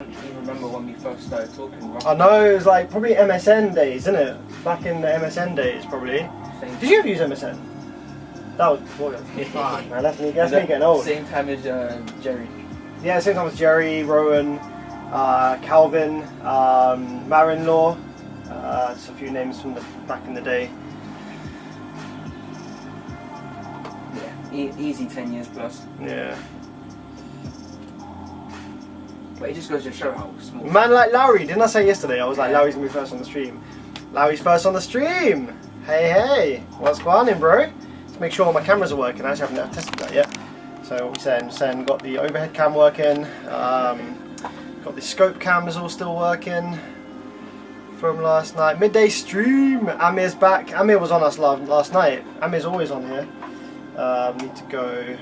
don't even remember when we first started talking. I know, it was like probably MSN days, isn't it? Back in the MSN days, probably. Did you ever use MSN? That was before. Fuck, man, that's me getting old. Same time as Jerry. Yeah, same time as Jerry, Rowan, Calvin, Marin-Law. It's a few names from back in the day. Yeah, easy 10 years plus. Yeah. But it just goes to show how small. Man like Larry, didn't I say yesterday? I was like, Larry's gonna be first on the stream. Larry's first on the stream! Hey, what's going on, bro? Let's make sure my cameras are working. I actually haven't tested that yet. So what we saying? Got the overhead cam working. Got the scope cams all still working from last night. Midday stream. Amir's back. Amir was on us last night. Amir's always on here. Need to go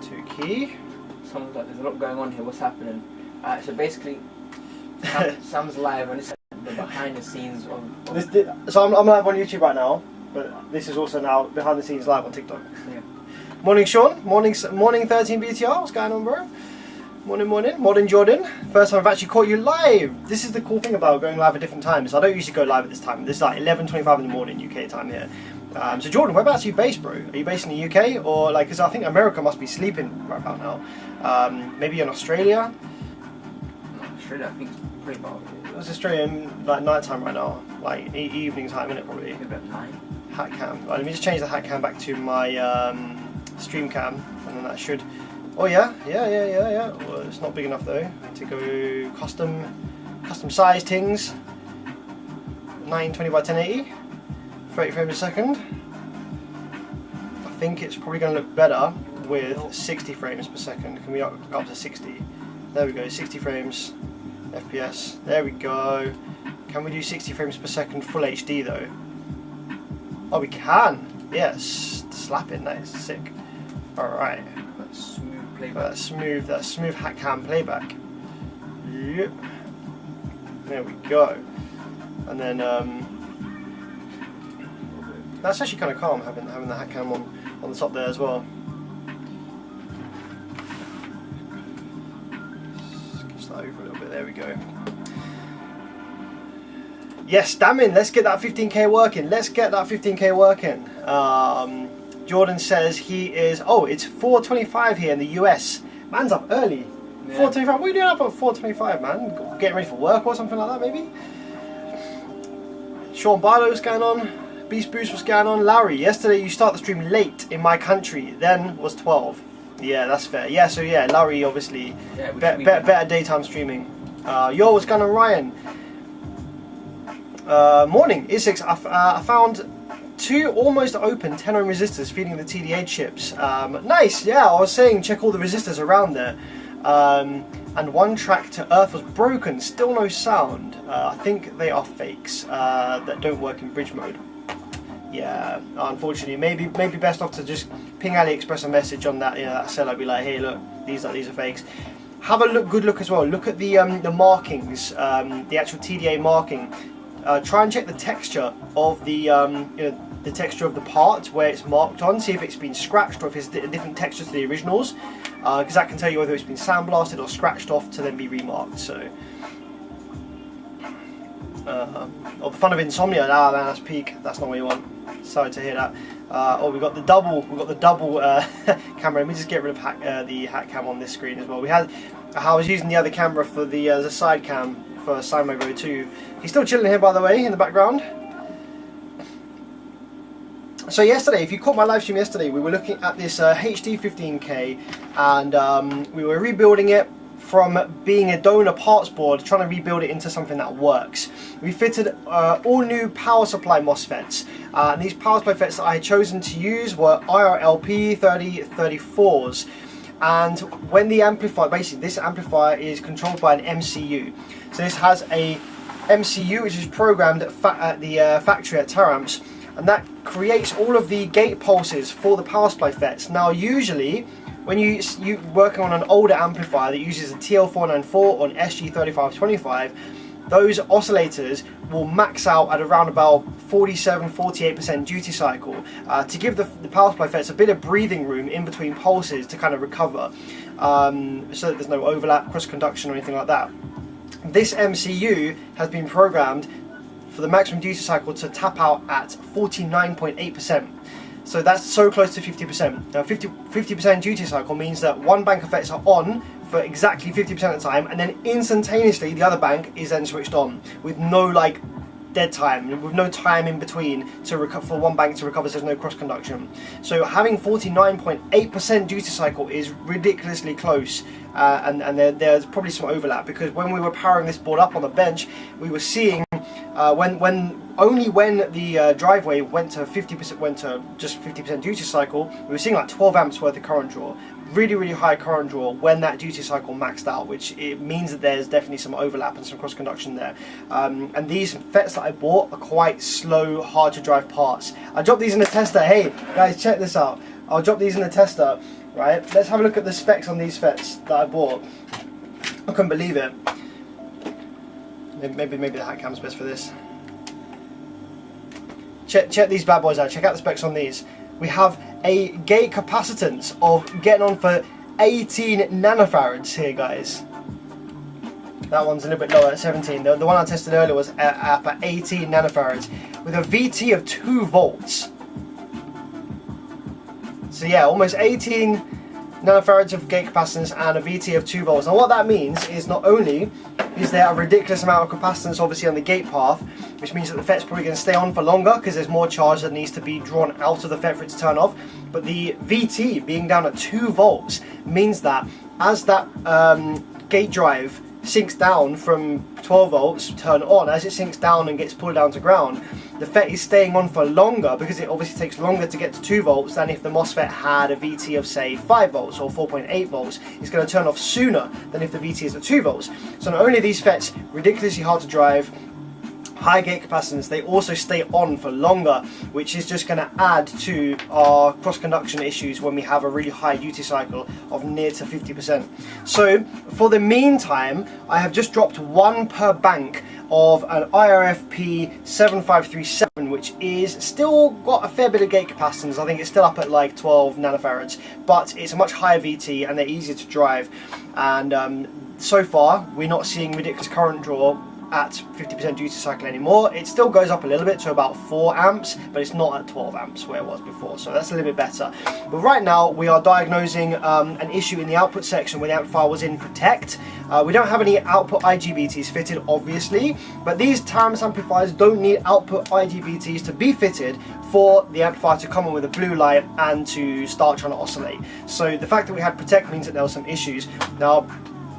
to key. Someone's like, there's a lot going on here. What's happening? So basically, Sam's live and it's the behind the scenes of so I'm live on YouTube right now, but this is also now behind the scenes live on TikTok. Yeah. Morning, Sean. Morning 13 BTR. What's going on, bro? Morning, Jordan. First time I've actually caught you live. This is the cool thing about going live at different times. I don't usually go live at this time. This is like 11:25 in the morning UK time here. So Jordan, whereabouts are you based, bro? Are you based in the UK or like? Because I think America must be sleeping right about now. Maybe in Australia. Australia, I think it's pretty bad. It's Australian like night time right now, like evening time, isn't it? Probably. Maybe about 9. Hat cam. Right, let me just change the hat cam back to my stream cam, and then that should. Oh yeah. Well, it's not big enough though. I need to go custom size things. 920 by 1080, 30 frames a second. I think it's probably going to look better with 60 frames per second. Can we go up to 60? There we go, 60 frames FPS. There we go. Can we do 60 frames per second full HD though? Oh, we can. Yes, slapping. That is sick. All right. That's smooth playback. That smooth hat cam playback. Yep. There we go. And then that's actually kind of calm having the hat cam on the top there as well. Sketch that over a little bit. There we go. Yes, damn it, let's get that 15k working. Let's get that 15k working. Jordan says he is. Oh, it's 4:25 here in the US. Man's up early. Yeah. 4:25. What are you doing up at 4:25, man? Getting ready for work or something like that, maybe. Sean Barlow, what's going on? Beast Boost, what's going on? Larry, yesterday you start the stream late in my country. Then was 12. Yeah, that's fair. Yeah, so yeah, Larry obviously better daytime streaming. Yo, what's going on, Ryan? Morning, Isix. I found 2 almost open 10 ohm resistors feeding the TDA chips. Nice, yeah, I was saying check all the resistors around there. And one track to earth was broken, still no sound. I think they are fakes that don't work in bridge mode. Yeah, unfortunately, maybe best off to just ping AliExpress a message on that, that seller, be like, hey, look, these are fakes. Have a good look as well. Look at the markings, the actual TDA marking. Try and check the texture of the the texture of the part where it's marked on. See if it's been scratched or if it's a different texture to the originals, because that can tell you whether it's been sandblasted or scratched off to then be remarked. So, the fun of insomnia. Ah, man, that's peak. That's not what you want. Sorry to hear that. Oh, we got the double camera. Let me just get rid of the hat cam on this screen as well. I was using the other camera for the side cam for Simo Row 2. He's still chilling here, by the way, in the background. So yesterday, if you caught my live stream yesterday, we were looking at this HD 15K, and we were rebuilding it from being a donor parts board, trying to rebuild it into something that works. We fitted all new power supply MOSFETs, and these power supply FETs that I had chosen to use were IRLP 3034s. And when the amplifier, basically this amplifier is controlled by an MCU. So this has a MCU which is programmed at the factory at Taramps, and that creates all of the gate pulses for the power supply FETs. Now usually when you're working on an older amplifier that uses a TL494 or an SG3525, those oscillators will max out at around about 47-48% duty cycle to give the power supply FETs a bit of breathing room in between pulses to kind of recover, so that there's no overlap, cross conduction or anything like that. This MCU has been programmed for the maximum duty cycle to tap out at 49.8%. So that's so close to 50%. Now 50% duty cycle means that one bank of FETs are on for exactly 50% of the time, and then instantaneously the other bank is then switched on with no like dead time, with no time in between to for one bank to recover, so there's no cross conduction. So having 49.8% duty cycle is ridiculously close, and there's probably some overlap, because when we were powering this board up on the bench, we were seeing only when the driveway went to 50%, went to just 50% duty cycle, we were seeing like 12 amps worth of current draw. Really high current draw when that duty cycle maxed out, which it means that there's definitely some overlap and some cross conduction there. And these FETs that I bought are quite slow, hard to drive parts. I dropped these in the tester. Hey guys, check this out. I'll drop these in the tester. Right, let's have a look at the specs on these FETs that I bought. I couldn't believe it. Maybe the hat cam's best for this. Check these bad boys out. Check out the specs on these. We have a gate capacitance of getting on for 18 nanofarads here, guys. That one's a little bit lower at 17. The one I tested earlier was up at 18 nanofarads with a VT of 2 volts. So yeah, almost 18 nanofarads of gate capacitance and a VT of 2 volts. Now what that means is not only is there a ridiculous amount of capacitance obviously on the gate path, which means that the FET's probably going to stay on for longer because there's more charge that needs to be drawn out of the FET for it to turn off, but the VT being down at 2 volts means that as that gate drive sinks down from 12 volts turn on, as it sinks down and gets pulled down to ground, the FET is staying on for longer because it obviously takes longer to get to 2 volts than if the MOSFET had a VT of say 5 volts or 4.8 volts. It's going to turn off sooner than if the VT is at 2 volts. So not only are these FETs ridiculously hard to drive, high gate capacitance, they also stay on for longer, which is just going to add to our cross conduction issues when we have a really high duty cycle of near to 50%. So for the meantime, I have just dropped one per bank of an IRFP 7537, which is still got a fair bit of gate capacitance. I think it's still up at like 12 nanofarads, but it's a much higher VT and they're easier to drive. And so far, we're not seeing ridiculous current draw at 50% duty cycle anymore. It still goes up a little bit to about 4 amps, but it's not at 12 amps where it was before, so that's a little bit better. But right now we are diagnosing an issue in the output section where the amplifier was in Protect. We don't have any output IGBTs fitted obviously, but these Taramis amplifiers don't need output IGBTs to be fitted for the amplifier to come on with a blue light and to start trying to oscillate. So the fact that we had Protect means that there were some issues. Now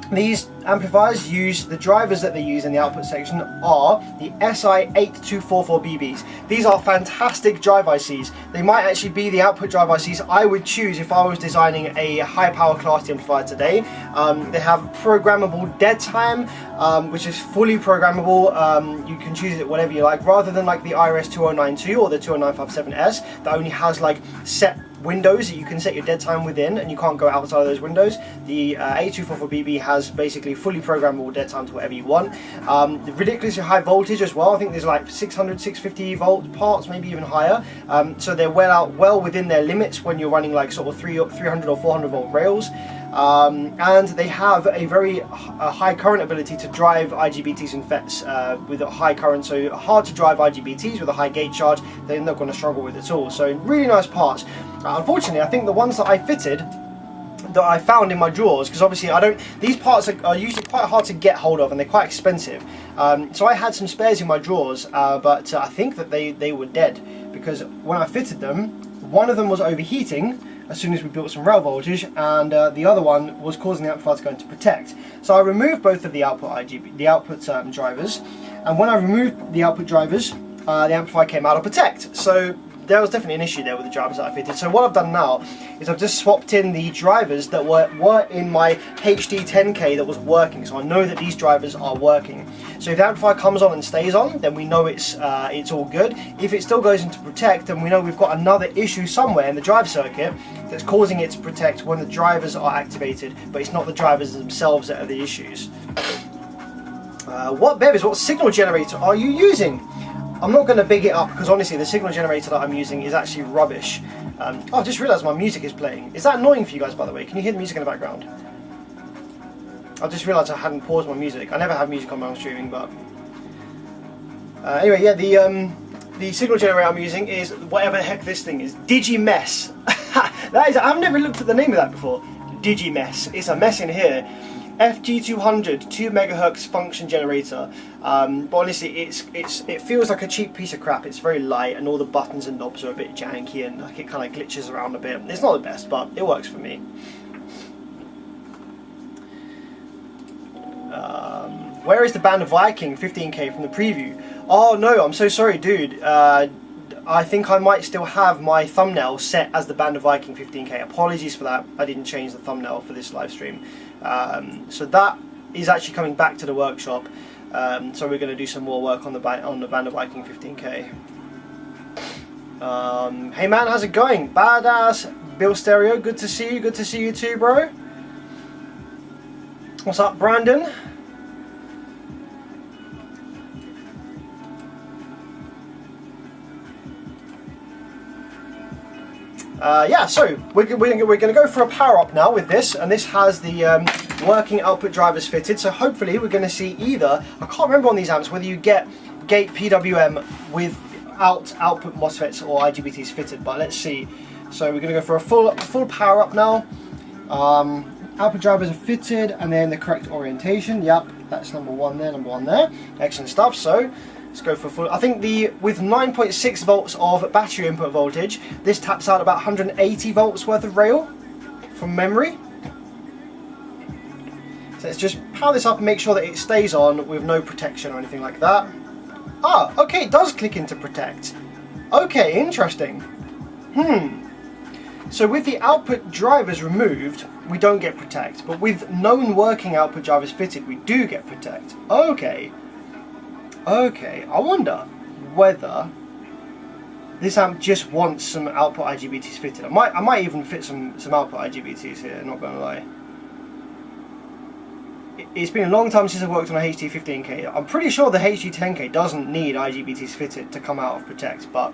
these amplifiers use, the drivers that they use in the output section are the SI8244BBs. These are fantastic drive ICs. They might actually be the output drive ICs I would choose if I was designing a high power class D amplifier today. They have programmable dead time, which is fully programmable. You can choose it whatever you like, rather than like the IRS 2092 or the 20957S that only has like set windows that you can set your dead time within and you can't go outside of those windows. The 8244BB has basically fully programmable dead time to whatever you want. Ridiculously high voltage as well. I think there's like 600, 650 volt parts, maybe even higher. So they're well within their limits when you're running like sort of 300 or 400 volt rails. And they have a very high current ability to drive IGBTs and FETs with a high current, so hard to drive IGBTs with a high gate charge, they're not going to struggle with at all. So really nice parts. Unfortunately, I think the ones that I fitted, that I found in my drawers, because obviously these parts are usually quite hard to get hold of and they're quite expensive. So I had some spares in my drawers, but I think that they were dead, because when I fitted them, one of them was overheating as soon as we built some rail voltage, and the other one was causing the amplifier to go into Protect. So I removed both of the output drivers, and when I removed the output drivers, the amplifier came out of Protect. So there was definitely an issue there with the drivers that I fitted. So what I've done now is I've just swapped in the drivers that were in my HD10K that was working, so I know that these drivers are working. So if the amplifier comes on and stays on, then we know it's all good. If it still goes into Protect, then we know we've got another issue somewhere in the drive circuit that's causing it to Protect when the drivers are activated, but it's not the drivers themselves that are the issues. What signal generator are you using? I'm not going to big it up because honestly the signal generator that I'm using is actually rubbish. Oh, I just realised my music is playing. Is that annoying for you guys, by the way? Can you hear the music in the background? I just realised I hadn't paused my music. I never have music on when I'm streaming, but... anyway, yeah, the signal generator I'm using is whatever the heck this thing is. Digimess. That is, I've never looked at the name of that before. Digimess. It's a mess in here. FG200 2 megahertz function generator, but honestly it feels like a cheap piece of crap. It's very light and all the buttons and knobs are a bit janky and like it kind of glitches around a bit. It's not the best, but it works for me. Where is the Band of Viking 15K from the preview? Oh no, I'm so sorry dude. I think I might still have my thumbnail set as the Band of Viking 15K. Apologies for that. I didn't change the thumbnail for this live stream. So that is actually coming back to the workshop. So we're going to do some more work on the Band of Viking 15K. Hey man, how's it going? Badass Bill Stereo, good to see you. Good to see you too, bro. What's up, Brandon? Yeah, so we're going to go for a power up now with this, and this has the working output drivers fitted. So hopefully we're going to see either, I can't remember on these amps whether you get gate PWM without output MOSFETs or IGBTs fitted, but let's see. So we're going to go for a full power up now. Output drivers are fitted, and then the correct orientation. Yep, that's number one there. Excellent stuff. So let's go for full. I think with 9.6 volts of battery input voltage, this taps out about 180 volts worth of rail from memory. So let's just power this up and make sure that it stays on with no protection or anything like that. Ah, okay, it does click into protect. Okay, interesting. So with the output drivers removed, we don't get protect, but with known working output drivers fitted, we do get protect. Okay. Okay, I wonder whether this amp just wants some output IGBTs fitted. I might even fit some output IGBTs here, not gonna lie. It's been a long time since I've worked on a HD15K. I'm pretty sure the HD10K doesn't need IGBTs fitted to come out of protect, but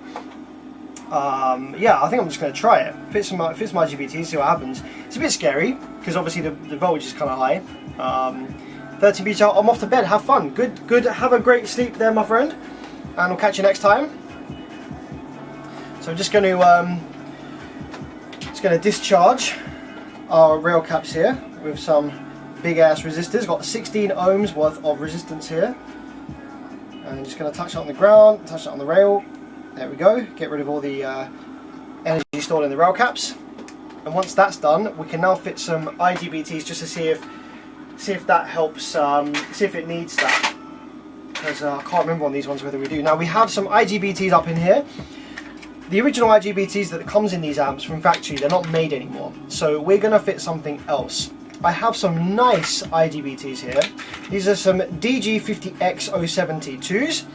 yeah, I think I'm just going to try it. Fit some IGBTs, see what happens. It's a bit scary because obviously the voltage is kind of high. 13 beats out. I'm off to bed. Have fun. Good. Have a great sleep there, my friend, and we'll catch you next time. So I'm just going to discharge our rail caps here with some big ass resistors. Got 16 ohms worth of resistance here, and I'm just going to touch it on the ground, touch it on the rail. There we go. Get rid of all the energy stored in the rail caps, and once that's done, we can now fit some IGBTs just to see if that helps, see if it needs that, because I can't remember on these ones whether we do. Now we have some IGBTs up in here. The original IGBTs that comes in these amps from factory, they're not made anymore, so we're going to fit something else. I have some nice IGBTs here. These are some DG50X072s.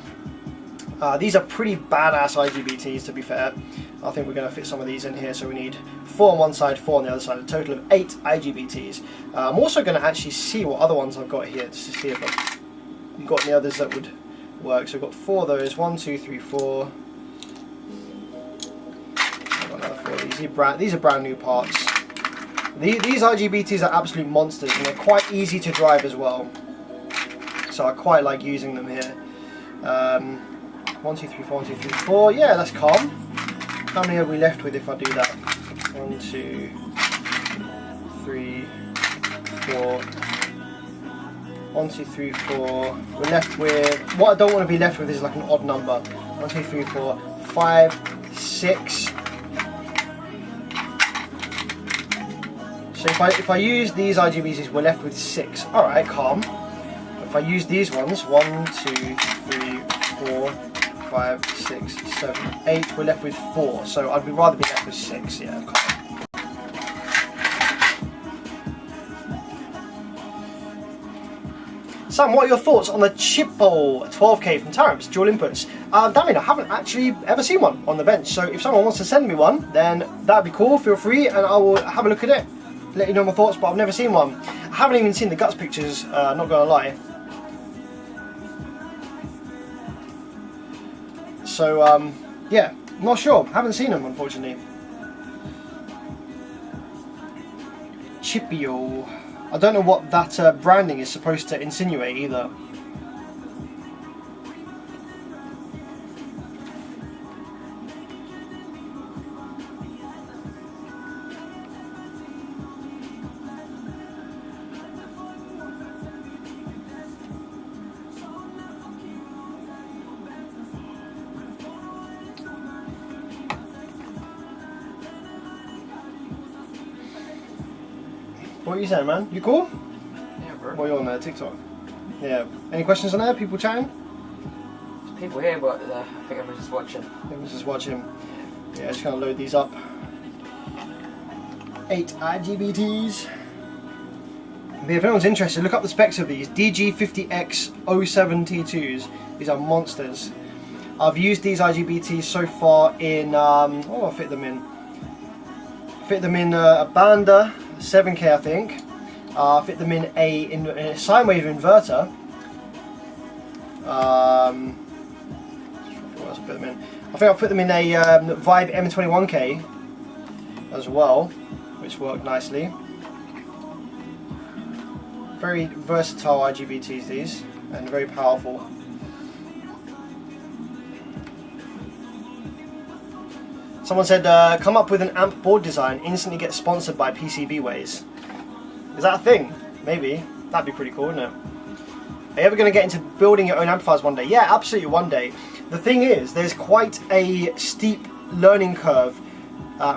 These are pretty badass IGBTs, to be fair. I think we're going to fit some of these in here, so we need 4 on one side, 4 on the other side, a total of 8 IGBTs. I'm also going to actually see what other ones I've got here, just to see if I've got any others that would work. So we've got 4 of those, 1, 2, 3, 4. I've got another 4 of these. These are brand new parts. These IGBTs are absolute monsters, and they're quite easy to drive as well. So I quite like using them here. 1, 2, 3, 4, 1, 2, 3, 4. Yeah, that's calm. How many are we left with if I do that? 1, 2, 3, 4. 1, 2, 3, 4. We're left with. What I don't want to be left with is like an odd number. 1, 2, 3, 4, 5, 6. So if I use these IGBTs, we're left with 6. All right, calm. If I use these ones, 1, 2, 3, 4. 5, 6, 7, 8. We're left with 4, so I'd rather be left with 6. Yeah. Sam, what are your thoughts on the chip bowl 12K from Taramps dual inputs? Damien, I haven't actually ever seen one on the bench, so if someone wants to send me one, then that'd be cool. Feel free, and I will have a look at it. Let you know my thoughts, but I've never seen one. I haven't even seen the guts pictures. Not gonna lie. So yeah, not sure. Haven't seen them, unfortunately. Chipio. I don't know what that branding is supposed to insinuate either. What are you saying, man? You cool? Yeah, bro. What are you on TikTok? Yeah. Any questions on there? People chatting? There's people here, but I think everyone's just watching. Everyone's just watching. Yeah, just gonna load these up. 8 igbts. But if anyone's interested, look up the specs of these. DG50X07T2s. These are monsters. I've used these igbts so far in, I fit them in. Fit them in a Banda 7K, I think. Fit them in a sine wave inverter. What else I put them in? I think I put them in a Vibe M21K as well, which worked nicely. Very versatile igbts these, and very powerful. Someone said, come up with an amp board design, instantly get sponsored by PCB Ways. Is that a thing? Maybe. That'd be pretty cool, wouldn't it? Are you ever going to get into building your own amplifiers one day? Yeah, absolutely one day. The thing is, there's quite a steep learning curve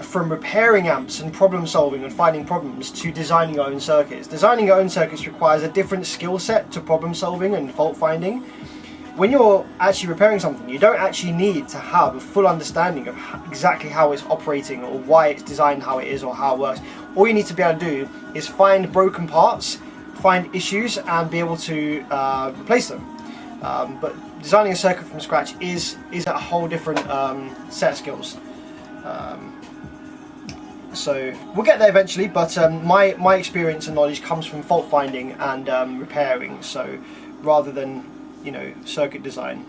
from repairing amps and problem solving and finding problems to designing your own circuits. Designing your own circuits requires a different skill set to problem solving and fault finding. When you're actually repairing something, you don't actually need to have a full understanding of exactly how it's operating or why it's designed how it is or how it works. All you need to be able to do is find broken parts, find issues, and be able to replace them. But designing a circuit from scratch is a whole different set of skills. So we'll get there eventually, but my experience and knowledge comes from fault finding and repairing, so rather than circuit design.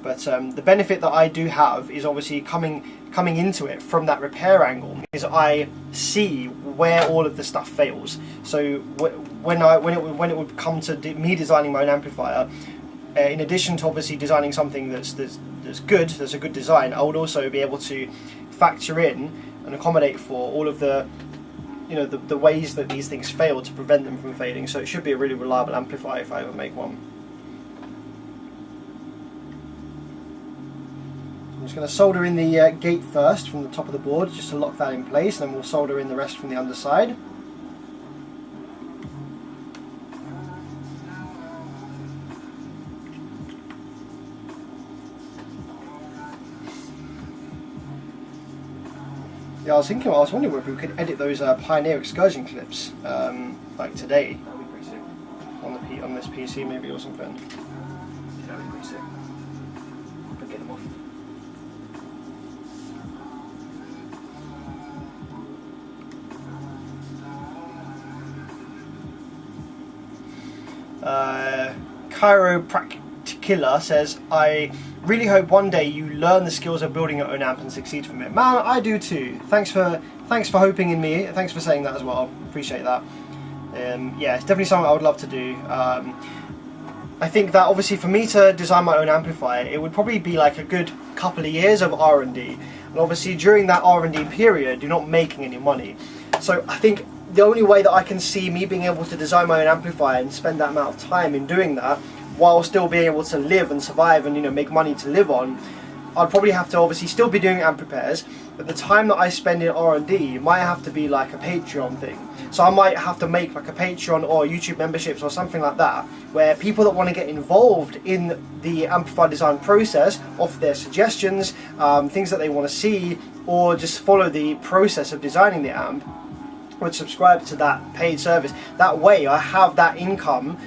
But the benefit that I do have is obviously coming into it from that repair angle is I see where all of the stuff fails. So when it would come to me designing my own amplifier, in addition to obviously designing something that's good, that's a good design, I would also be able to factor in and accommodate for all of the the ways that these things fail to prevent them from failing. So it should be a really reliable amplifier if I ever make one. I'm just going to solder in the gate first from the top of the board just to lock that in place, and then we'll solder in the rest from the underside. Yeah, I was wondering if we could edit those Pioneer excursion clips like today. That'd be pretty sick. On this PC maybe or something. That'd be pretty sick. I'll get them off. Chiropracticilla says, I really hope one day you learn the skills of building your own amp and succeed from it. Man, I do too. Thanks for hoping in me. Thanks for saying that as well. Appreciate that. Yeah, it's definitely something I would love to do. I think that obviously for me to design my own amplifier, it would probably be like a good couple of years of R&D. And obviously during that R&D period, you're not making any money. So I think the only way that I can see me being able to design my own amplifier and spend that amount of time in doing that, while still being able to live and survive and make money to live on, I'd probably have to obviously still be doing amp repairs, but the time that I spend in R&D might have to be like a Patreon thing. So I might have to make like a Patreon or YouTube memberships or something like that, where people that want to get involved in the amplifier design process offer their suggestions, things that they want to see, or just follow the process of designing the amp, would subscribe to that paid service. That way I have that income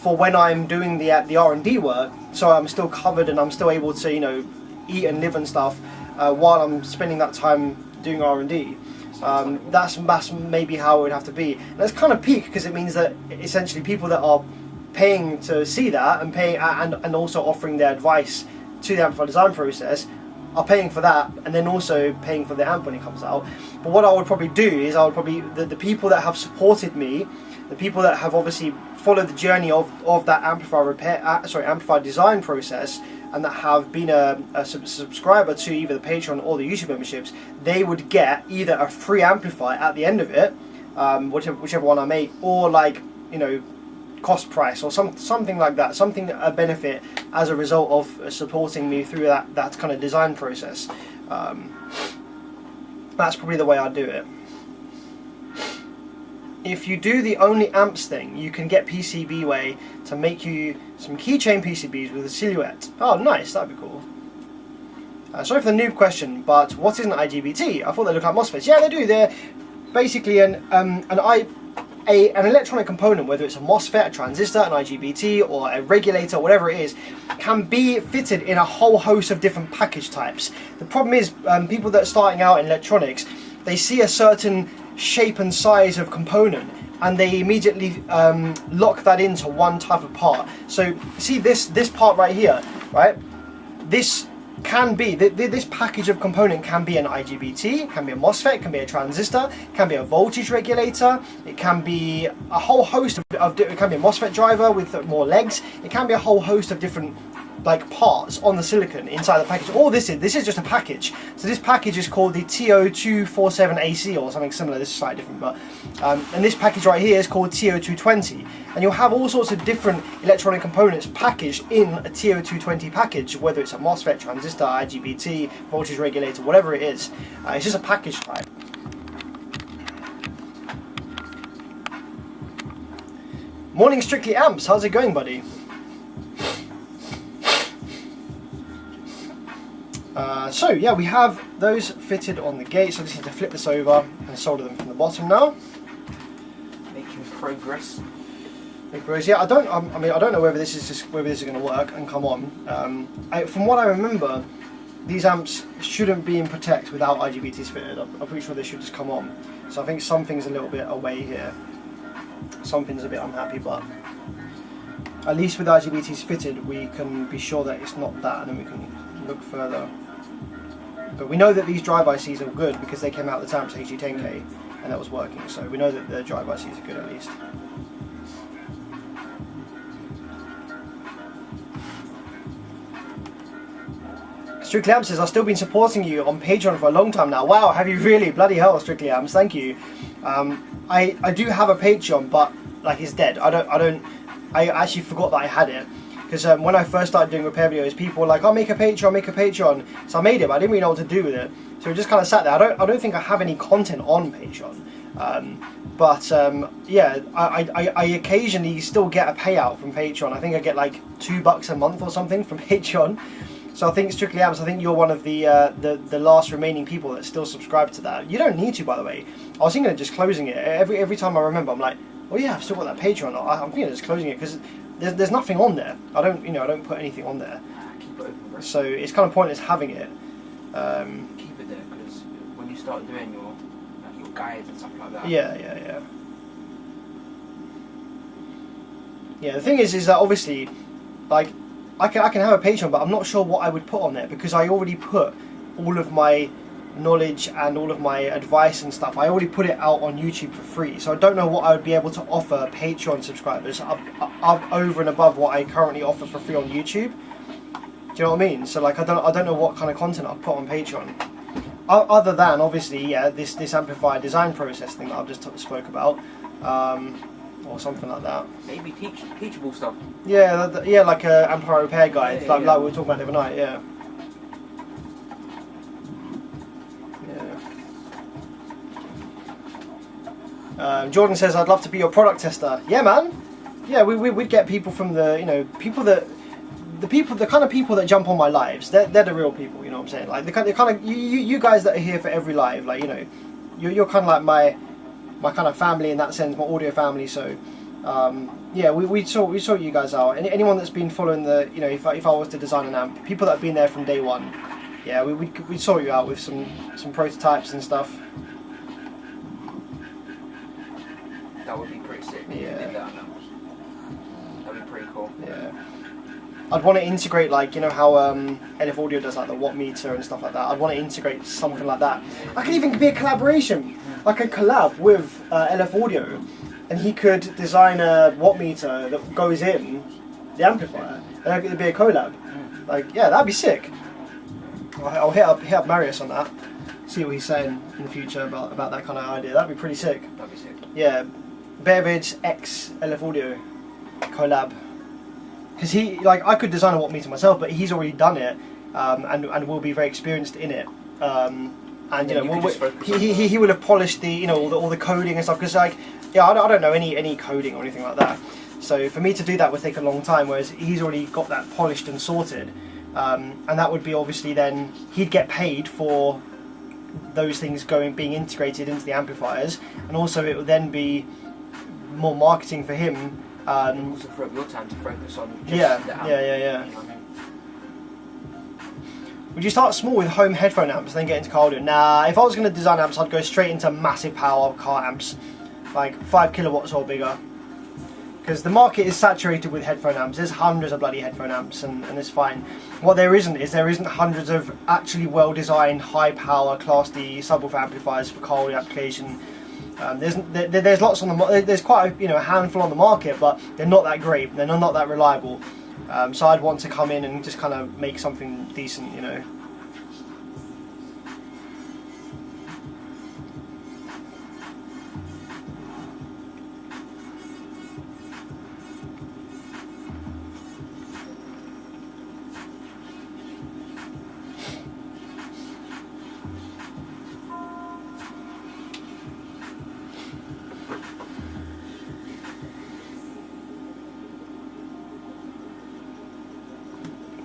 for when I'm doing the R&D work, so I'm still covered and I'm still able to eat and live and stuff while I'm spending that time doing R&D. That's maybe how it would have to be. And that's kind of peak because it means that essentially people that are paying to see that and paying and also offering their advice to the amplifier design process are paying for that, and then also paying for the amp when it comes out. But what I would probably do is I would probably, the people that have supported me, the people that have obviously followed the journey of that amplifier amplifier design process, and that have been a subscriber to either the Patreon or the YouTube memberships, they would get either a free amplifier at the end of it, whichever one I make, or like, you know, cost price or something like that, a benefit as a result of supporting me through that kind of design process. That's probably the way I'd do it. If you do the only amps thing, you can get PCBWay to make you some keychain PCBs with a silhouette. Oh, nice, that'd be cool. Sorry for the noob question, but what is an IGBT? I thought they looked like MOSFETs. Yeah, they do. They're basically an electronic component, whether it's a MOSFET, a transistor, an IGBT, or a regulator, whatever it is, can be fitted in a whole host of different package types. The problem is, people that are starting out in electronics, they see a certain shape and size of component, and they immediately lock that into one type of part. So see this part right here, right? This can be, this package of component can be an IGBT, can be a MOSFET, can be a transistor, can be a voltage regulator, it can be a whole host of it can be a MOSFET driver with more legs, it can be a whole host of different like parts on the silicon inside the package. All this is just a package. So this package is called the TO247AC or something similar. This is slightly different, but and this package right here is called TO220, and you'll have all sorts of different electronic components packaged in a TO220 package, whether it's a MOSFET, transistor, IGBT, voltage regulator, whatever it is. It's just a package type. Morning Strictly Amps, how's it going, buddy? So yeah, we have those fitted on the gate, so I just need to flip this over and solder them from the bottom now. Making progress. Yeah, I don't know whether this is going to work and come on. From what I remember, these amps shouldn't be in Protect without IGBTs fitted. I'm pretty sure they should just come on. So I think something's a little bit away here. Something's a bit unhappy, but at least with IGBTs fitted, we can be sure that it's not that, and then we can look further. But we know that these drive ICs are good because they came out of the Tamps HG10K and that was working, so we know that the drive ICs are good at least. Strictly Amps says, I've still been supporting you on Patreon for a long time now. Wow, have you really? Bloody hell, Strictly Amps, thank you. I do have a Patreon, but like it's dead. I actually forgot that I had it. Because when I first started doing repair videos, people were like, "Oh, make a Patreon." So I made it, but I didn't really know what to do with it. So it just kind of sat there. I don't think I have any content on Patreon. Yeah, I occasionally still get a payout from Patreon. I think I get like $2 a month or something from Patreon. So I think Strictly Amps, I think you're one of the last remaining people that still subscribe to that. You don't need to, by the way. I was thinking of just closing it. Every time I remember, I'm like, oh yeah, I've still got that Patreon. I'm thinking of just closing it because there's nothing on there. I don't put anything on there. Keep it open, bro. So it's kind of pointless having it. Keep it there because when you start doing your guides and stuff like that. Yeah. Yeah, the thing is that obviously, like, I can have a Patreon, but I'm not sure what I would put on there because I already put all of my knowledge and all of my advice and stuff. I already put it out on YouTube for free, so I don't know what I would be able to offer Patreon subscribers up over and above what I currently offer for free on YouTube. Do you know what I mean? So like I don't know what kind of content I'll put on Patreon, other than obviously this amplifier design process thing that I've just spoke about, or something like that. Maybe teachable stuff. Yeah, like a amplifier repair guide, like we were talking about the other night. Yeah. Jordan says, I'd love to be your product tester. Yeah, man. Yeah, we'd get people from the kind of people that jump on my lives. They're the real people, you know what I'm saying? Like the kind of you guys that are here for every live, like, you know, you're kind of like my kind of family in that sense, my audio family. So yeah, we sort you guys out. Anyone that's been following the, you know, if I was to design an amp, people that have been there from day one, yeah, we'd sort you out with some prototypes and stuff. That would be pretty sick. Yeah. That'd be pretty cool. Yeah. I'd want to integrate, like, you know how LF Audio does like the watt meter and stuff like that. I'd want to integrate something like that. I could even be a collaboration. I could collab with LF Audio, and he could design a watt meter that goes in the amplifier, and it'd be a collab. Like, yeah, that'd be sick. I'll hit up Marius on that. See what he's saying in the future about that kind of idea. That'd be pretty sick. That'd be sick. Yeah, Bearvidge X LF Audio collab. Because he, like, I could design a watt meter myself, but he's already done it, and will be very experienced in it. And you know, he will have polished the, you know, all the coding and stuff. Because, like, yeah, I don't know any coding or anything like that. So for me to do that would take a long time, whereas he's already got that polished and sorted. And that would be obviously then he'd get paid for those things being integrated into the amplifiers, and also it would then be more marketing for him. And also for your time to focus on just yeah. the amp, Yeah. you know what I mean? Would you start small with home headphone amps and then get into car audio? Nah, if I was going to design amps, I'd go straight into massive power car amps, like 5 kilowatts or bigger. Because the market is saturated with headphone amps. There's hundreds of bloody headphone amps, and it's fine. What there isn't hundreds of actually well-designed, high-power, Class D subwoofer amplifiers for car audio application. There's lots on the there's quite a handful on the market, but they're not that great. They're not that reliable. So I'd want to come in and just kind of make something decent, you know.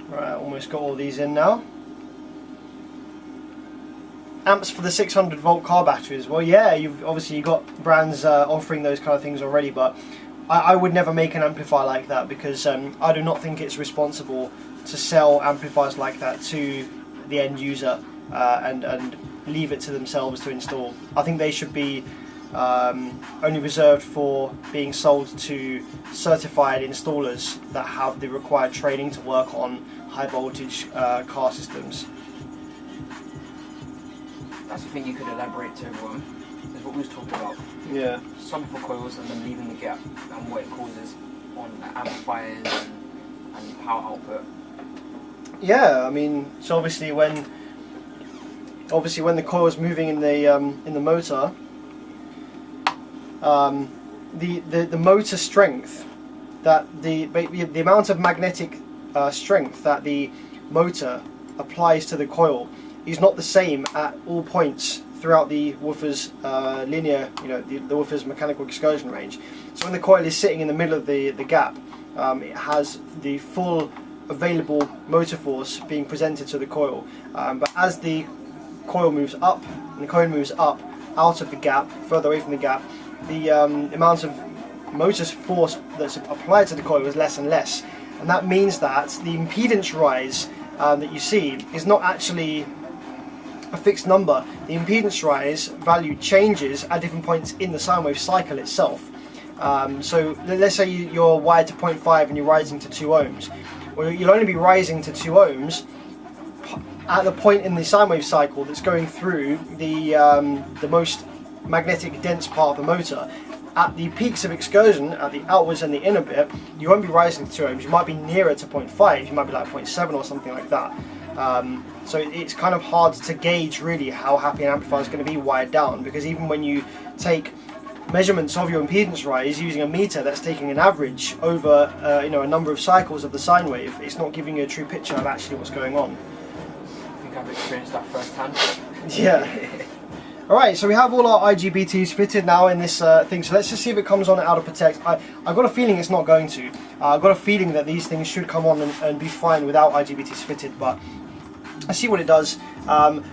Right, almost got all these in now. Amps for the 600 volt car batteries. Well, yeah, you've got brands offering those kind of things already, but I would never make an amplifier like that, because I do not think it's responsible to sell amplifiers like that to the end user and leave it to themselves to install. I think they should be only reserved for being sold to certified installers that have the required training to work on high voltage car systems. That's the thing you could elaborate to everyone. Is what we was talking about. Yeah. Subwoofer coils and then leaving the gap and what it causes on amplifiers and power output. Yeah, I mean, so obviously when the coil is moving in the motor, the motor strength, that the amount of magnetic strength that the motor applies to the coil is not the same at all points throughout the woofer's linear, the woofer's mechanical excursion range. So when the coil is sitting in the middle of the gap, it has the full available motor force being presented to the coil. But as the coil moves up, and the coil moves up out of the gap, further away from the gap, the amount of motor force that's applied to the coil is less and less. And that means that the impedance rise that you see is not actually a fixed number. The impedance rise value changes at different points in the sine wave cycle itself. So let's say you're wired to 0.5 and you're rising to 2 ohms. Well, you'll only be rising to 2 ohms at the point in the sine wave cycle that's going through the most magnetic dense part of the motor. At the peaks of excursion, at the outwards and the inner bit, you won't be rising to 2 ohms. You might be nearer to 0.5. You might be like 0.7 or something like that. So it's kind of hard to gauge really how happy an amplifier is going to be wired down, because even when you take measurements of your impedance rise using a meter that's taking an average over a number of cycles of the sine wave, it's not giving you a true picture of actually what's going on. I think I've experienced that firsthand. Yeah. Alright, so we have all our IGBTs fitted now in this thing, so let's just see if it comes on out of Protect. I've got a feeling it's not going to. I've got a feeling that these things should come on and be fine without IGBTs fitted, but let's see what it does. I'm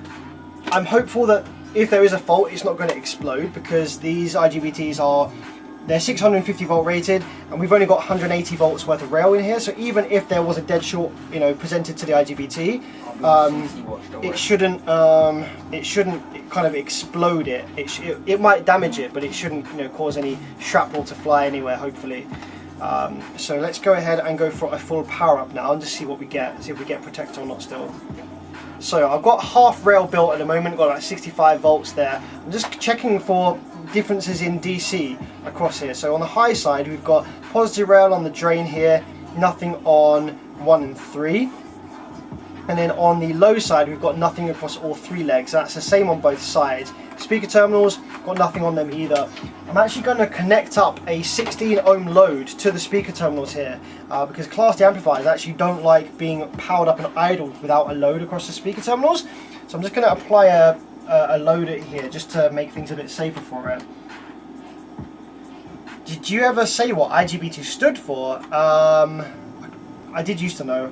hopeful that if there is a fault, it's not going to explode, because these IGBTs they're 650 volt rated, and we've only got 180 volts worth of rail in here, so even if there was a dead short presented to the IGBT, it shouldn't kind of explode it. It might damage it, but it shouldn't cause any shrapnel to fly anywhere, hopefully. So let's go ahead and go for a full power up now and just see what we get, see if we get protector or not still. So I've got half rail built at the moment, got like 65 volts there. I'm just checking for differences in DC across here. So on the high side we've got positive rail on the drain here, nothing on 1 and 3. And then on the low side we've got nothing across all 3 legs. That's the same on both sides. Speaker terminals, got nothing on them either. I'm actually going to connect up a 16 ohm load to the speaker terminals here because Class D amplifiers actually don't like being powered up and idled without a load across the speaker terminals. So I'm just going to apply a load here just to make things a bit safer for it. Did you ever say what IGBT stood for? I did used to know.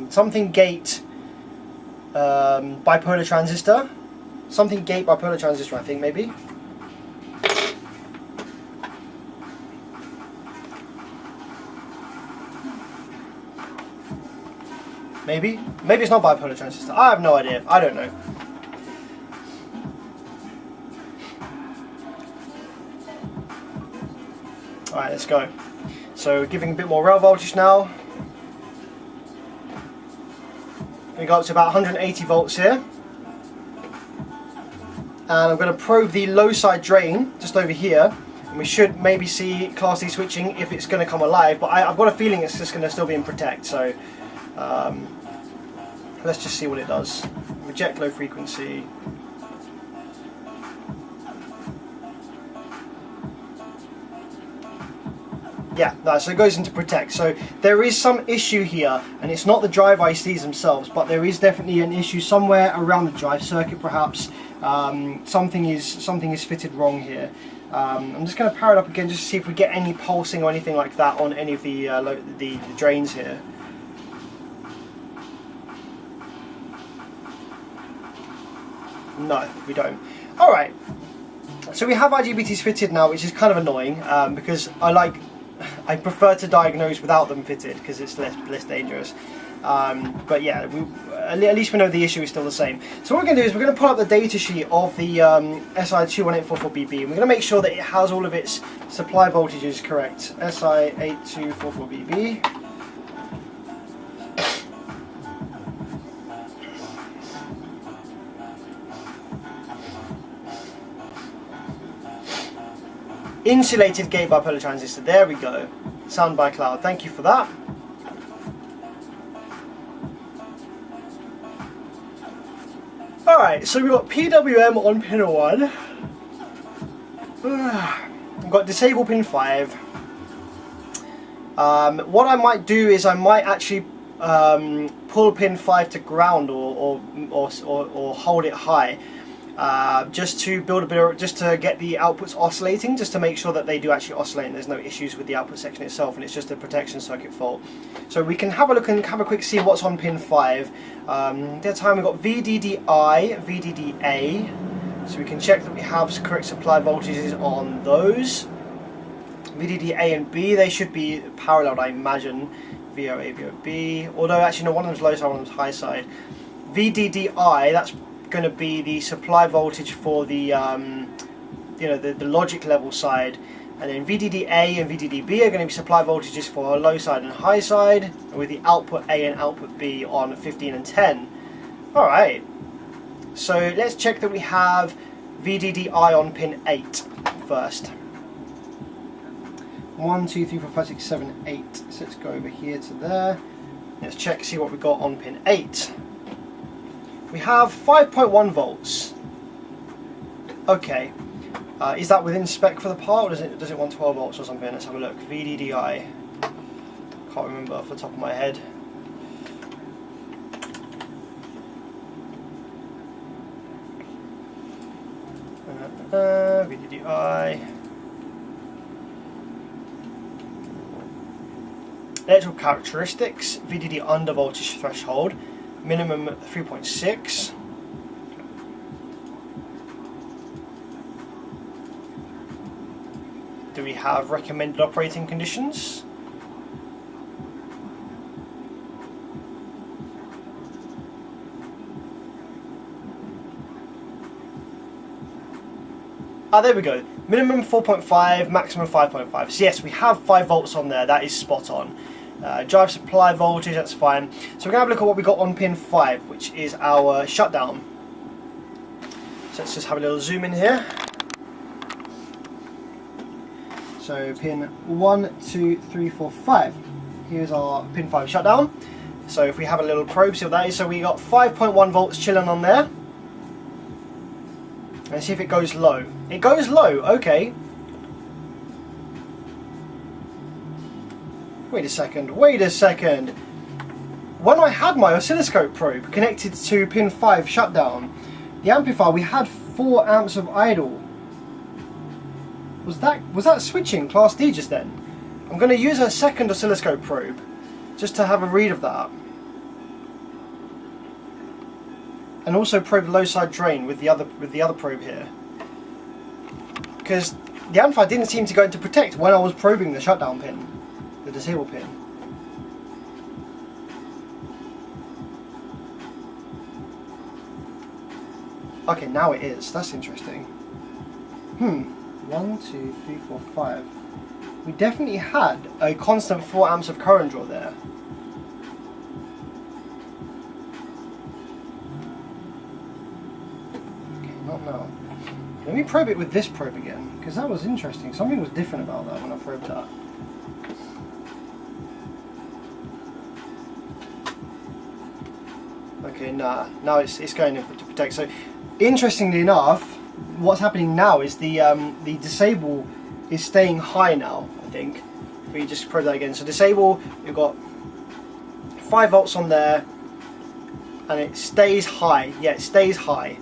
Something gate bipolar transistor. Something gate bipolar transistor, I think, maybe. Maybe it's not bipolar transistor. I have no idea. I don't know. Alright, let's go. So giving a bit more rail voltage now. We go up to about 180 volts here. And I'm going to probe the low side drain just over here. And we should maybe see Class D switching if it's going to come alive. But I've got a feeling it's just going to still be in protect. So let's just see what it does. Reject low frequency. Yeah, no, so it goes into protect. So there is some issue here, and it's not the drive ICs themselves, but there is definitely an issue somewhere around the drive circuit, perhaps. Something is fitted wrong here. I'm just going to power it up again just to see if we get any pulsing or anything like that on any of the drains here. No, we don't. All right. So we have IGBTs fitted now, which is kind of annoying because I prefer to diagnose without them fitted because it's less dangerous. But yeah, at least we know the issue is still the same. So what we're going to do is we're going to pull up the data sheet of the SI21844BB, and we're going to make sure that it has all of its supply voltages correct. SI8244BB. Insulated gate bipolar transistor, there we go. Sound by cloud, thank you for that. Alright, so we've got PWM on pin 1. We've got disable pin 5. What I might do is I might actually pull pin 5 to ground or hold it high. Just to build a bit of, just to get the outputs oscillating, just to make sure that they do actually oscillate and there's no issues with the output section itself, and it's just a protection circuit fault. So we can have a look and have a quick see what's on pin 5. That time we've got VDDI, VDDA, so we can check that we have correct supply voltages on those. VDDA and B, they should be parallel, I imagine. VOA, VOB, although actually no, one of them's low side, one of them's high side. VDDI, that's going to be the supply voltage for the the logic level side, and then VDDA and VDDB are going to be supply voltages for low side and high side, with the output A and output B on 15 and 10. Alright, so let's check that we have VDDI on pin 8 first. 1, 2, 3, 4, 5, 6, 7, 8. So let's go over here to there. Let's check, see what we got on pin 8. We have 5.1 volts. Okay, is that within spec for the part, or does it want 12 volts or something? Let's have a look. VDDI. Can't remember off the top of my head. VDDI. Electrical characteristics. VDD under voltage threshold. Minimum 3.6. Do we have recommended operating conditions? Ah, there we go. minimum 4.5, maximum 5.5. So yes, we have 5 volts on there. That is spot on. Drive supply voltage, that's fine. So we're going to have a look at what we got on pin 5, which is our shutdown. So let's just have a little zoom in here. So pin 1, 2, 3, 4, 5. Here's our pin 5 shutdown. So if we have a little probe, see what that is. So we got 5.1 volts chilling on there. Let's see if it goes low. It goes low, okay. Wait a second, wait a second. When I had my oscilloscope probe connected to pin 5 shutdown, the amplifier, we had 4 amps of idle. Was that switching class D just then? I'm going to use a second oscilloscope probe just to have a read of that. And also probe the low side drain with the other probe here. Because the amplifier didn't seem to go into protect when I was probing the shutdown pin, the disable pin. Okay, now it is. That's interesting. 1, 2, 3, 4, 5. We definitely had a constant 4 amps of current draw there. Okay, not now. Let me probe it with this probe again, because that was interesting. Something was different about that when I probed that. Okay, nah. Now it's going to protect. So, interestingly enough, what's happening now is the disable is staying high now, I think. If we just probe that again. So disable, you've got 5 volts on there, and it stays high. Yeah, it stays high.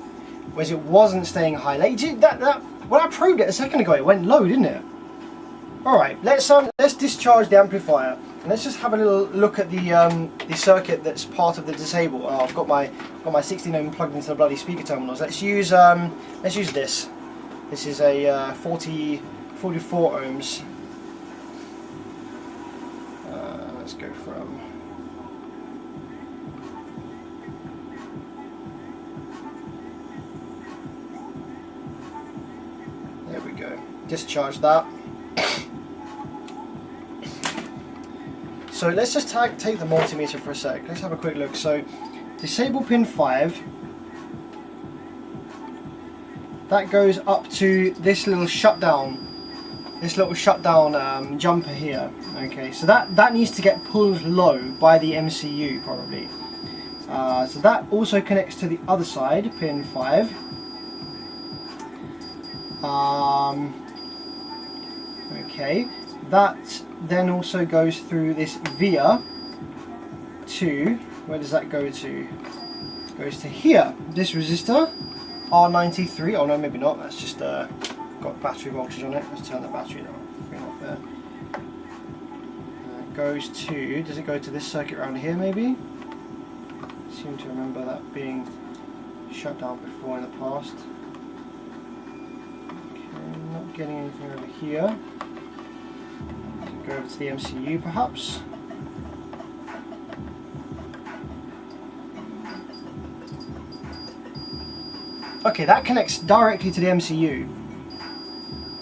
Whereas it wasn't staying high. Like, when I probed it a second ago, it went low, didn't it? Alright, let's discharge the amplifier. And let's just have a little look at the circuit that's part of the disable. Oh, I've got my 16 ohm plugged into the bloody speaker terminals. Let's use this. This is a 44 ohms. Let's go from. There we go. Discharge that. So let's just take the multimeter for a sec. Let's have a quick look. So disable pin 5. That goes up to this little shutdown. Jumper here. Okay, so that needs to get pulled low by the MCU probably. So that also connects to the other side, pin 5. Okay, that then also goes through this via to, where does that go to? It goes to here, this resistor, R93, oh no maybe not, that's just got battery voltage on it. Let's turn the battery off there. It goes to, does it go to this circuit around here maybe? I seem to remember that being shut down before in the past. Okay, not getting anything over here. Go over to the MCU perhaps. Okay, that connects directly to the MCU.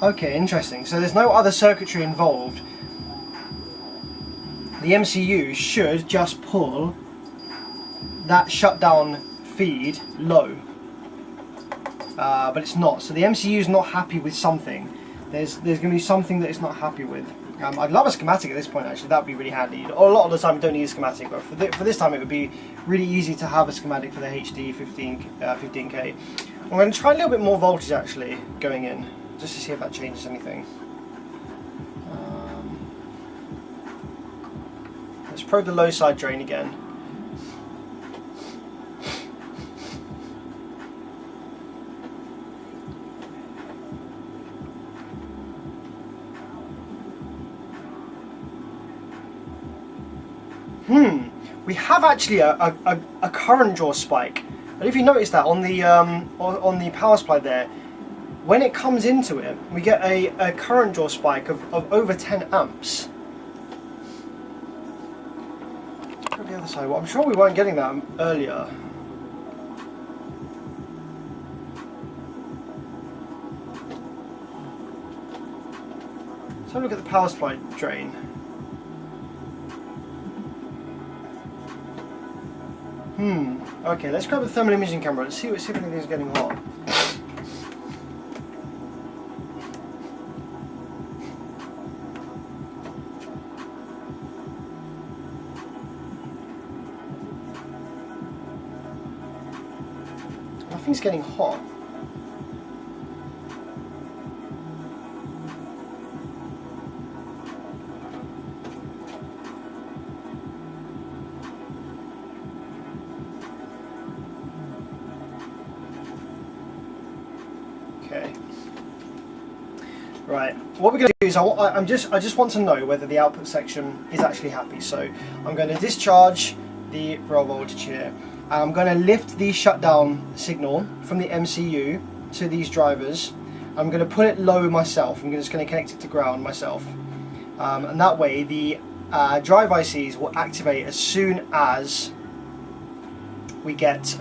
Okay, interesting. So there's no other circuitry involved. The MCU should just pull that shutdown feed low. But it's not. So the MCU is not happy with something. There's going to be something that it's not happy with. I'd love a schematic at this point actually, that would be really handy. A lot of the time you don't need a schematic, but for this time it would be really easy to have a schematic for the HD 15K. I'm going to try a little bit more voltage actually going in, just to see if that changes anything. Let's probe the low side drain again. We have actually a current draw spike. And if you notice that on the power supply there, when it comes into it, we get a current draw spike of over 10 amps. Let's go to the other side. Well, I'm sure we weren't getting that earlier. have a look at the power supply drain. Okay, let's grab the thermal imaging camera. Let's see if anything's getting hot. Nothing's getting hot. Okay. Right. What we're going to do is I just want to know whether the output section is actually happy. So I'm going to discharge the rail voltage here. I'm going to lift the shutdown signal from the MCU to these drivers. I'm going to put it low myself. I'm just going to connect it to ground myself, and that way the drive ICs will activate as soon as we get.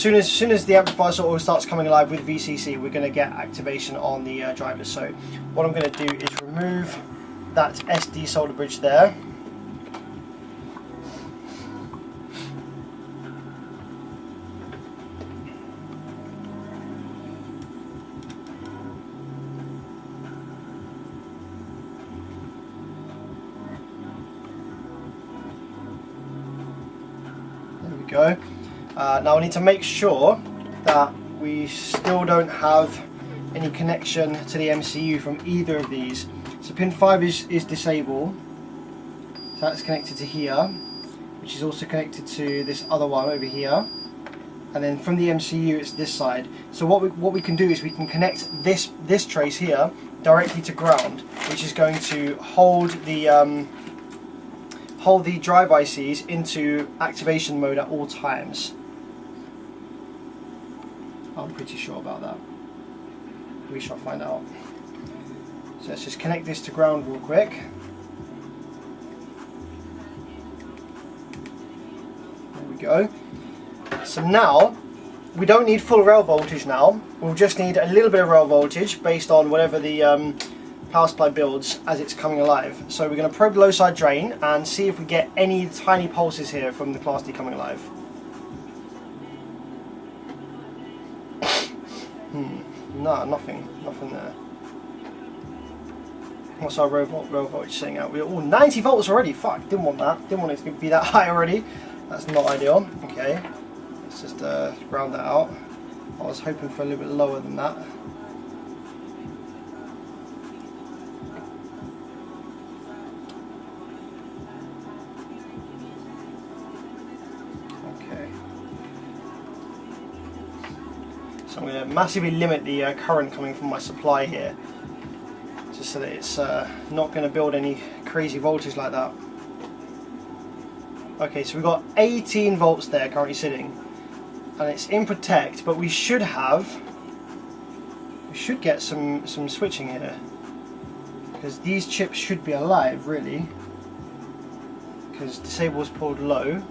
As soon as the amplifier sort of starts coming alive with VCC, we're going to get activation on the drivers. So what I'm going to do is remove that SD solder bridge there. There we go. Now I need to make sure that we still don't have any connection to the MCU from either of these. So pin 5 is disabled, so that's connected to here, which is also connected to this other one over here, and then from the MCU it's this side. So what we can do is we can connect this trace here directly to ground, which is going to hold the drive ICs into activation mode at all times. I'm pretty sure about that. We shall find out. So let's just connect this to ground real quick. There we go. So now, we don't need full rail voltage now. We'll just need a little bit of rail voltage based on whatever the power supply builds as it's coming alive. So we're going to probe the low side drain and see if we get any tiny pulses here from the Class D coming alive. No, nothing there. What's our rail voltage saying out? We're 90 volts already. Fuck, didn't want that. Didn't want it to be that high already. That's not ideal. Okay, let's just round that out. I was hoping for a little bit lower than that. So I'm going to massively limit the current coming from my supply here, just so that it's not going to build any crazy voltage like that. Okay, so we've got 18 volts there currently sitting, and it's in protect, but we should get some switching here, because these chips should be alive really, because disable is pulled low.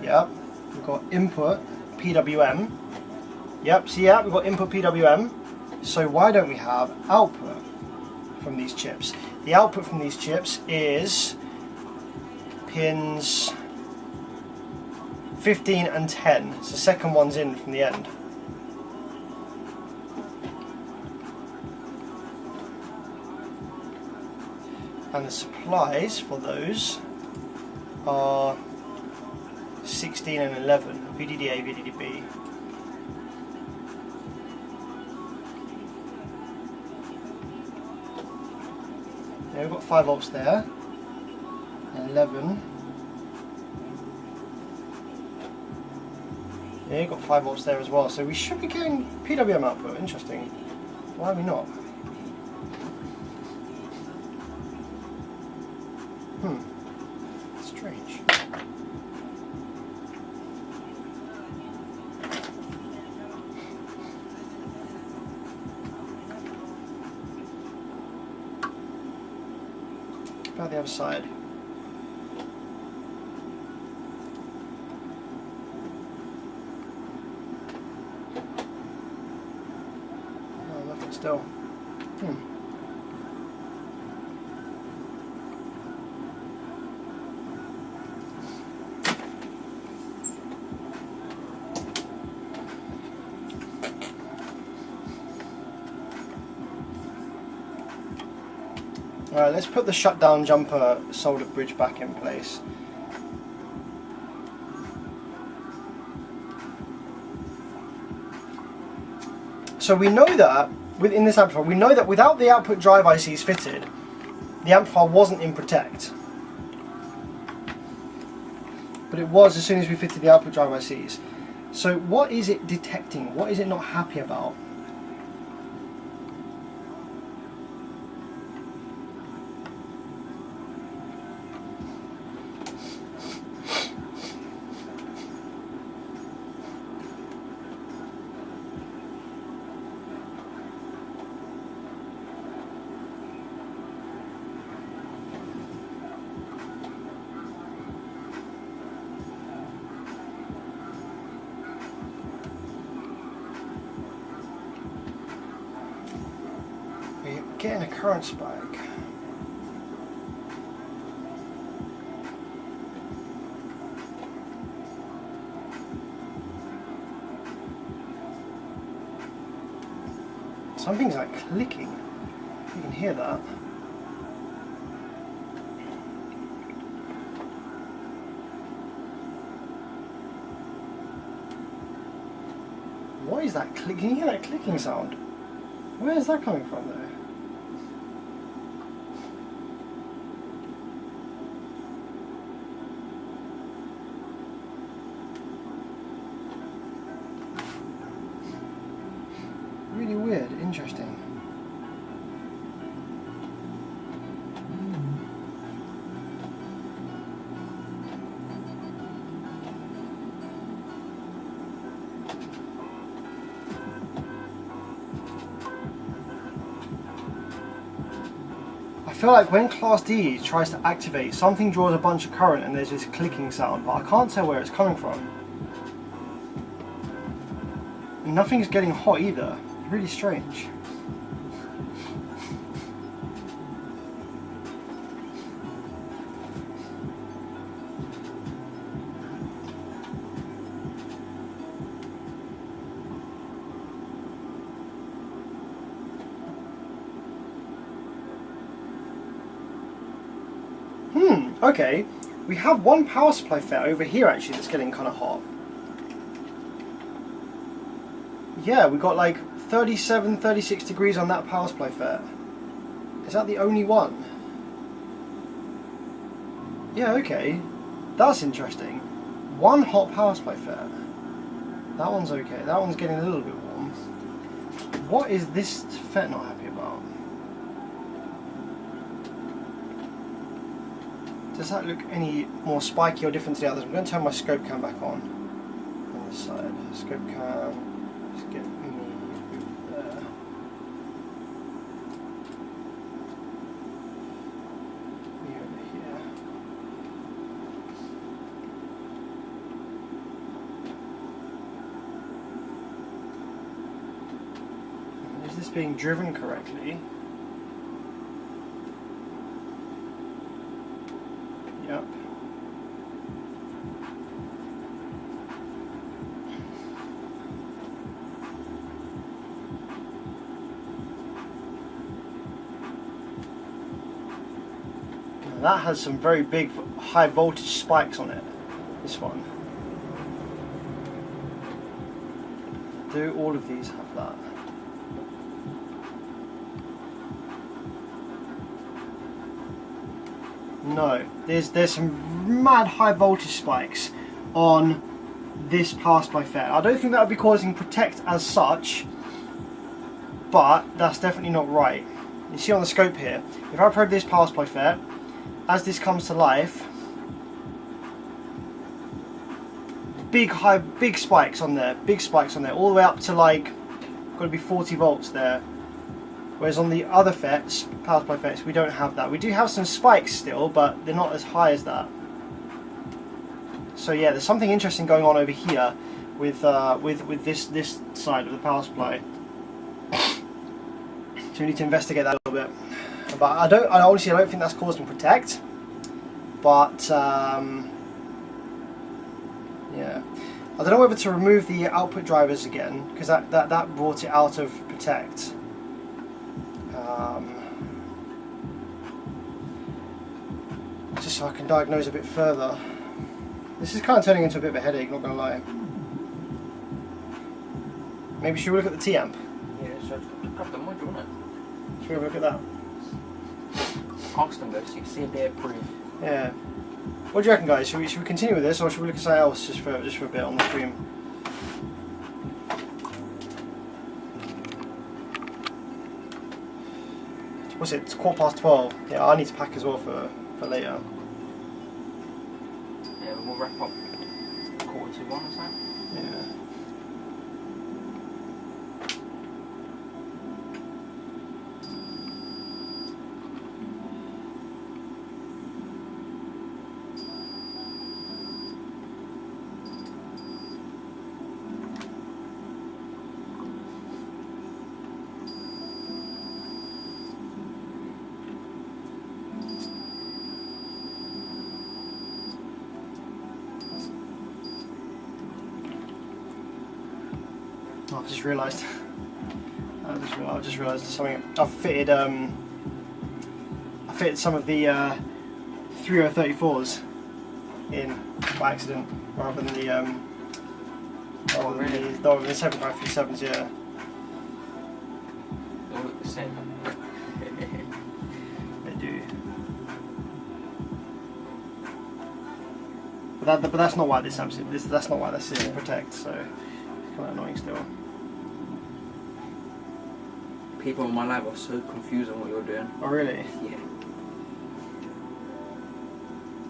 Yep, we've got input PWM. Yep, so yeah, we've got input PWM, so why don't we have output from these chips? The output from these chips is pins 15 and 10, so the second one's in from the end. And the supplies for those are 16 and 11, VDDA, VDDB. Yeah, we've got 5 volts there, 11. Yeah, you've got 5 volts there as well, so we should be getting PWM output. Interesting. Why are we not? Strange. About the other side. Oh, nothing still. Right, let's put the shutdown jumper solder bridge back in place. So we know that within this amplifier, we know that without the output drive ICs fitted, the amplifier wasn't in Protect. But it was as soon as we fitted the output drive ICs. So what is it detecting? What is it not happy about? We're getting a current spike. Something's like clicking. You can hear that. What is that click? Can you hear that clicking sound? Where is that coming from though? Really weird, interesting. I feel like when Class D tries to activate, something draws a bunch of current and there's this clicking sound, but I can't tell where it's coming from. Nothing's getting hot either. Really strange. Okay, we have one power supply FET over here actually that's getting kind of hot. Yeah, we got like 37, 36 degrees on that power supply FET. Is that the only one? Yeah, okay. That's interesting. One hot power supply FET. That one's okay. That one's getting a little bit warm. What is this FET not happy about? Does that look any more spiky or different to the others? I'm going to turn my scope cam back on this side. Scope cam, let's get me there. Me over here. Is this being driven correctly? Yep. Now that has some very big high voltage spikes on it, this one. Do all of these have that? No, there's some mad high voltage spikes on this power supply FET. I don't think that would be causing Protect as such, but that's definitely not right. You see on the scope here, if I probe this power supply FET, as this comes to life, big spikes on there, all the way up to like, got to be 40 volts there. Whereas on the other FETs, power supply FETs, we don't have that. We do have some spikes still, but they're not as high as that. So yeah, there's something interesting going on over here with this side of the power supply. So we need to investigate that a little bit. But I honestly don't think that's causing Protect. But yeah, I don't know whether to remove the output drivers again because that brought it out of Protect. just so I can diagnose a bit further. This is kind of turning into a bit of a headache, not gonna lie. Maybe should we look at the T-amp? Yeah, so grab the module, innit? Should we have a look at that? Ask them, though, so you see if they approve. Yeah. What do you reckon, guys? Should we continue with this, or should we look at something else just for a bit on the stream? What's it? It's 12:15. Yeah, I need to pack as well for later. Yeah, we'll wrap up 1:45 or something. Yeah. I've just realised. I just realised something. I've fitted. I fitted some of the 3034s in by accident, rather than the rather than the 7537s. Yeah. They all look the same. They do. But that's not why this amp. That's not why this is to protect. So it's kind of annoying still. People in my life are so confused on what you're doing. Oh really? Yeah.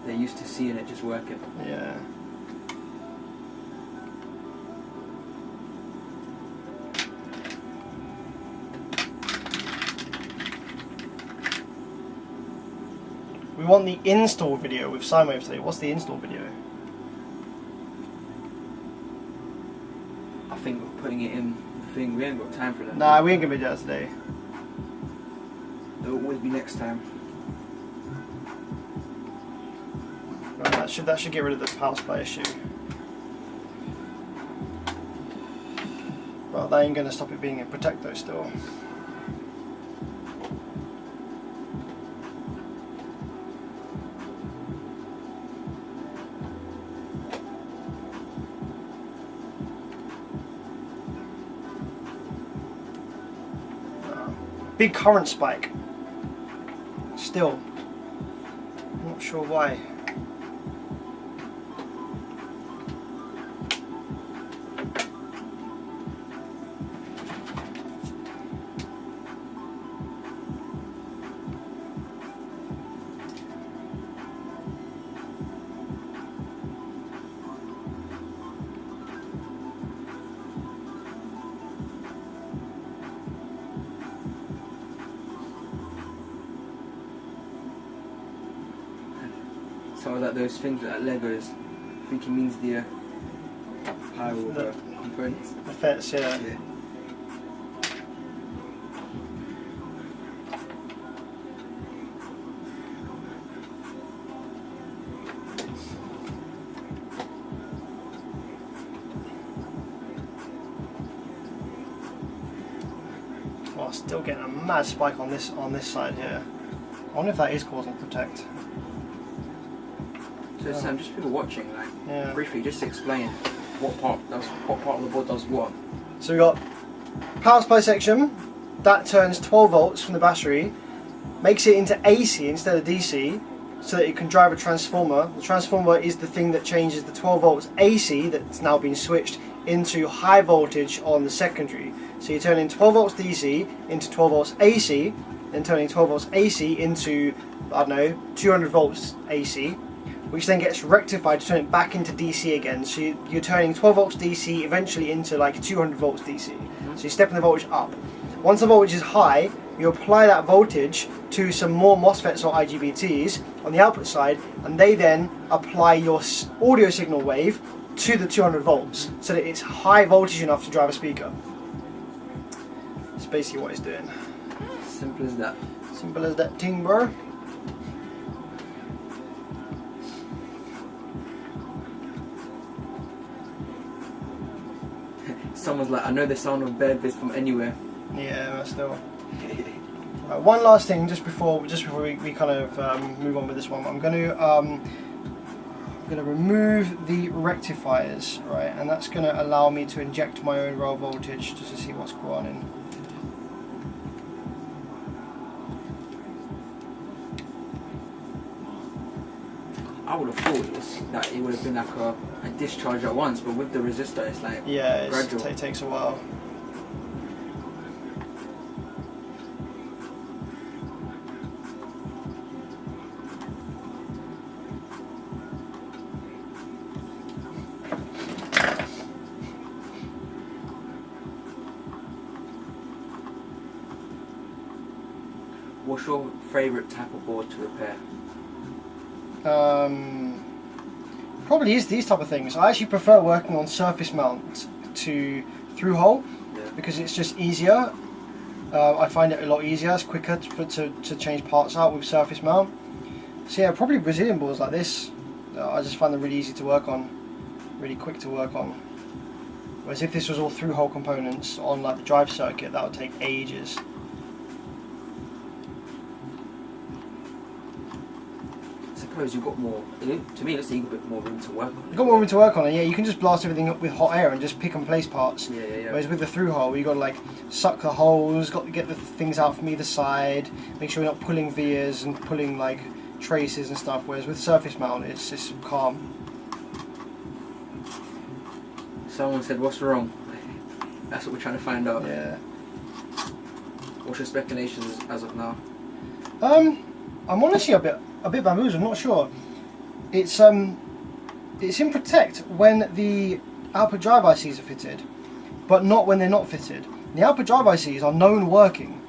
They're used to seeing it just working. Yeah. We want the install video with sine wave today. What's the install video? I think we're putting it in the thing. We ain't got time for that. Nah, we ain't gonna do that today. It'll always be next time. Right, that should get rid of the power supply issue. Well, that ain't gonna stop it being a protector still. Big current spike. Still. Not sure why. So like those things like Legos, I think it means the power of the components. The fets, yeah. Yeah. Well, still getting a mad spike on this side here. I wonder if that is causing protect. So Sam, just people watching, like Yeah. briefly, just explain what part of the board does what. So we got power supply section that turns 12 volts from the battery, makes it into AC instead of DC, so that it can drive a transformer. The transformer is the thing that changes the 12 volts AC that's now been switched into high voltage on the secondary. So you're turning 12 volts DC into 12 volts AC, then turning 12 volts AC into, I don't know, 200 volts AC, which then gets rectified to turn it back into DC again. So you're turning 12 volts DC eventually into like 200 volts DC. So you're stepping the voltage up. Once the voltage is high, you apply that voltage to some more MOSFETs or IGBTs on the output side, and they then apply your audio signal wave to the 200 volts so that it's high voltage enough to drive a speaker. That's basically what it's doing. Simple as that. Simple as that thing, bro. Someone's like, I know the sound of bed bits from anywhere. Yeah, but still. One last thing, just before we kind of move on with this one, I'm going to remove the rectifiers, right, and that's going to allow me to inject my own rail voltage just to see what's going on in. I would have thought that it would have been like a discharge at once, but with the resistor, it's like gradual. It takes a while. What's your favourite type of board to repair? Probably is these type of things. I actually prefer working on surface mount to through hole because it's just easier. I find it a lot easier. It's quicker to change parts out with surface mount. So yeah, probably Brazilian boards like this. I just find them really easy to work on, really quick to work on. Whereas if this was all through hole components on like the drive circuit, that would take ages. You've got more, to me it looks like you've got a bit more room to work on. You've got more room to work on it, yeah. You can just blast everything up with hot air and just pick and place parts. Yeah. Whereas with the through hole, you've got to like suck the holes, got to get the things out from either side, make sure you're not pulling vias and pulling like traces and stuff. Whereas with surface mount, it's just calm. Someone said, what's wrong? That's what we're trying to find out. Yeah. What's your speculations as of now? I'm honestly a bit bamboozled. I'm not sure. It's in protect when the output drive ICs are fitted, but not when they're not fitted. The output drive ICs are known working.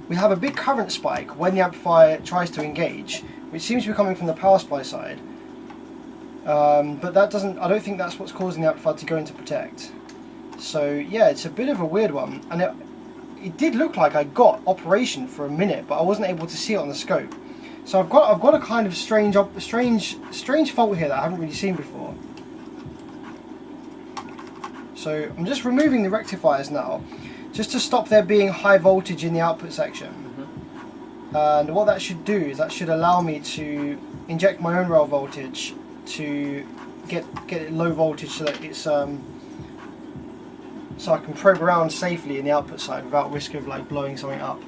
We have a big current spike when the amplifier tries to engage, which seems to be coming from the power supply side. But that doesn't. I don't think that's what's causing the amplifier to go into protect. So yeah, it's a bit of a weird one, and it did look like I got operation for a minute, but I wasn't able to see it on the scope. So I've got a kind of strange fault here that I haven't really seen before. So I'm just removing the rectifiers now, just to stop there being high voltage in the output section. And what that should do is that should allow me to inject my own rail voltage to get it low voltage so that it's so I can probe around safely in the output side without risk of like blowing something up.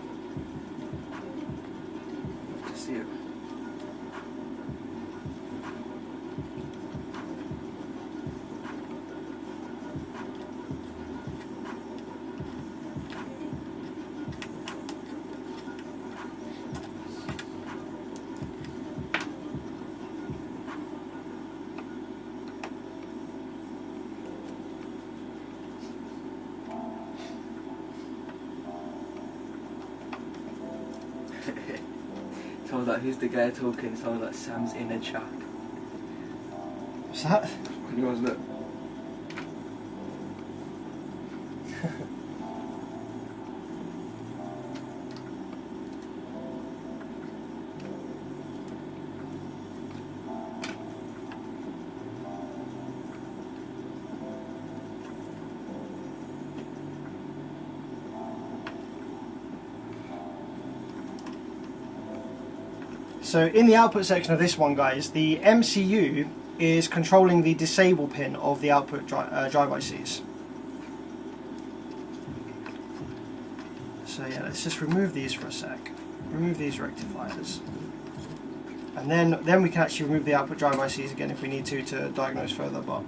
Someone's like, who's the guy talking? Someone's like, Sam's in a chat. What's that? Can you guys look? So in the output section of this one, guys, the MCU is controlling the disable pin of the output drive ICs. So yeah, let's just remove these for a sec. Remove these rectifiers. And then we can actually remove the output drive ICs again if we need to diagnose further. But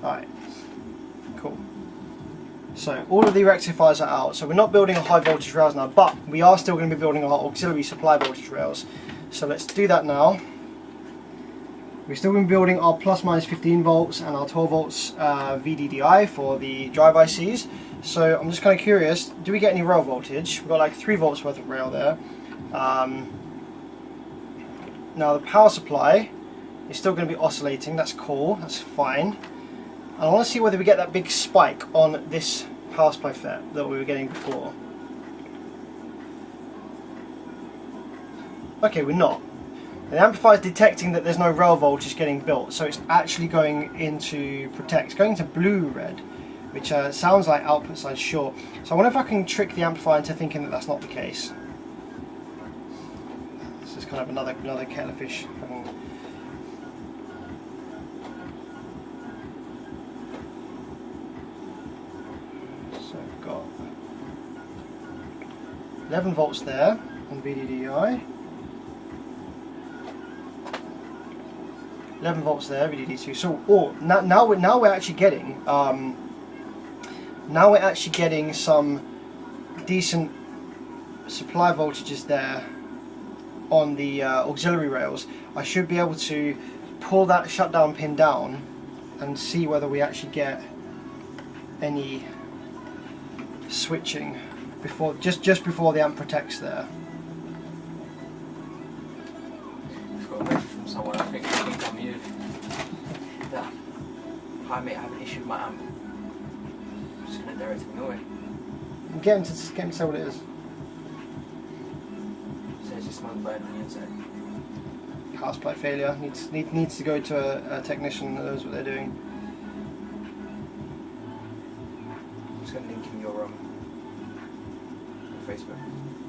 alright, cool. So all of the rectifiers are out, so we're not building a high voltage rails now, but we are still going to be building our auxiliary supply voltage rails. So let's do that now. We're still going to be building our plus minus 15 volts and our 12 volts VDDI for the drive ICs. So I'm just kind of curious, do we get any rail voltage? We've got like 3 volts worth of rail there. Now the power supply is still going to be oscillating, that's cool, that's fine. And I want to see whether we get that big spike on this power supply FET that we were getting before. Okay, we're not. The amplifier is detecting that there's no rail voltage getting built, so it's actually going into protect. It's going into blue-red, which sounds like output side short. So I wonder if I can trick the amplifier into thinking that that's not the case. This is kind of another kettle of fish. So we've got 11 volts there on VDDI. 11 volts there, VDD2. So, now we're actually getting some decent supply voltages there on the auxiliary rails. I should be able to pull that shutdown pin down and see whether we actually get any switching before just before the amp protects there. I've got a message from someone, I think I'm you. That, hi mate, I have an issue with my amp. I'm just going to direct him your way. Get him to say what it is. Says just smoke burn on the inside. Power supply failure. Needs to go to a technician that knows what they're doing. I'm just going to link him your Facebook.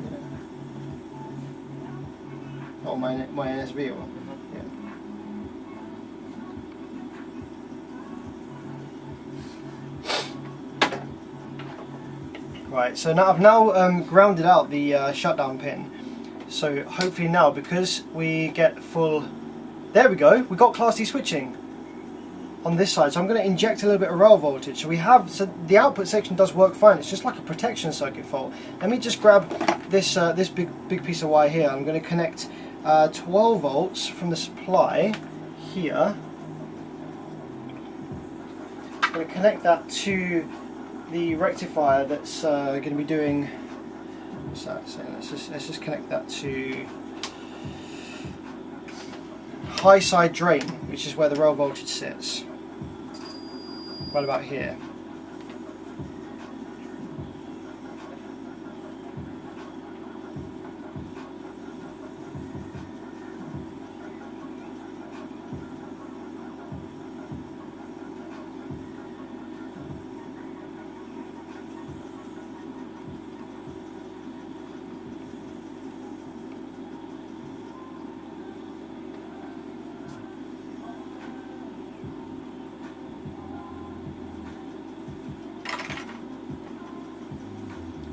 Yeah. Oh, my NSV or? Yeah. Right, so now I've grounded out the shutdown pin. So hopefully now, because we get full, there we go, we got class D switching on this side. So I'm going to inject a little bit of rail voltage. So the output section does work fine. It's just like a protection circuit fault. Let me just grab this this big piece of wire here. I'm going to connect 12 volts from the supply here. I'm going to connect that to the rectifier that's going to be doing. What's that? So let's just connect that to high side drain, which is where the rail voltage sits. Right about here.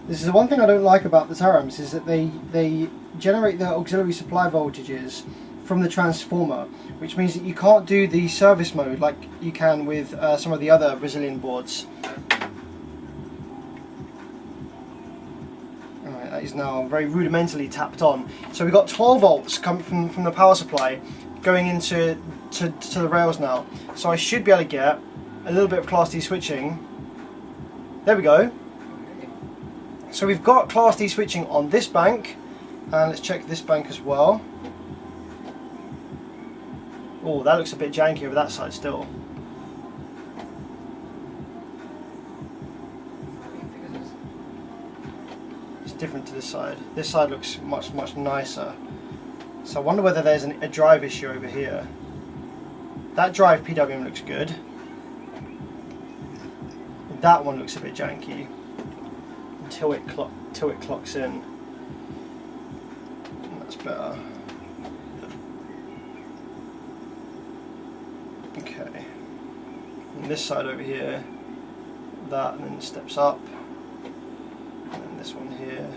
This is the one thing I don't like about the TARAMs, is that they generate the auxiliary supply voltages from the transformer, which means that you can't do the service mode like you can with some of the other Brazilian boards. Alright, that is now very rudimentarily tapped on. So we've got 12 volts coming from the power supply going into the rails now. So I should be able to get a little bit of class D switching. There we go. So we've got class D switching on this bank, and let's check this bank as well. Oh, that looks a bit janky over that side still. It's different to this side. This side looks much nicer. So I wonder whether there's a drive issue over here. That drive PWM looks good. That one looks a bit janky. Until it clocks in. That's better. Okay. And this side over here, that, and then it steps up. And then this one here.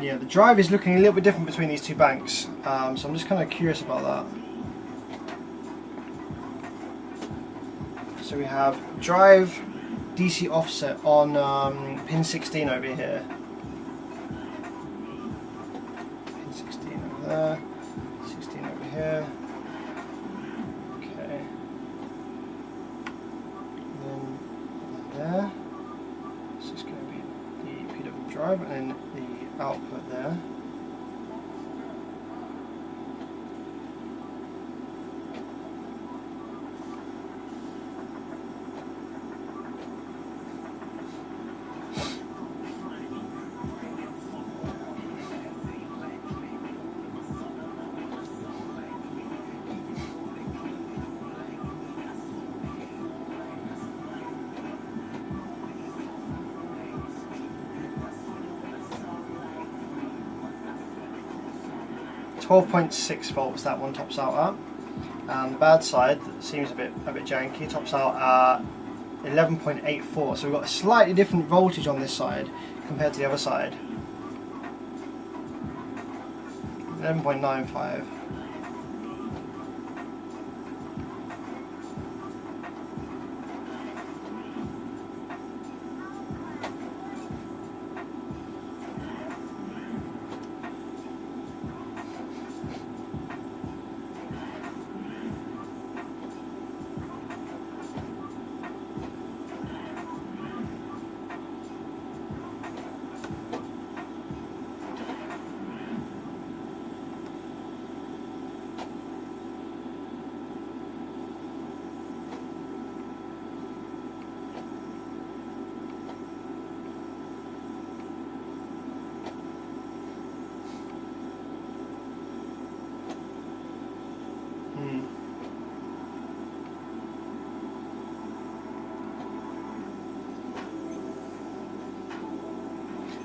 Yeah, the drive is looking a little bit different between these two banks, so I'm just kind of curious about that. So we have drive DC offset on pin 16 over here. Pin 16 over there, 16 over here. Okay. And then there. This is going to be the PWM drive, and then the output there. .6 volts that one tops out at, and the bad side seems a bit janky, tops out at 11.84. So we've got a slightly different voltage on this side compared to the other side. 11.95.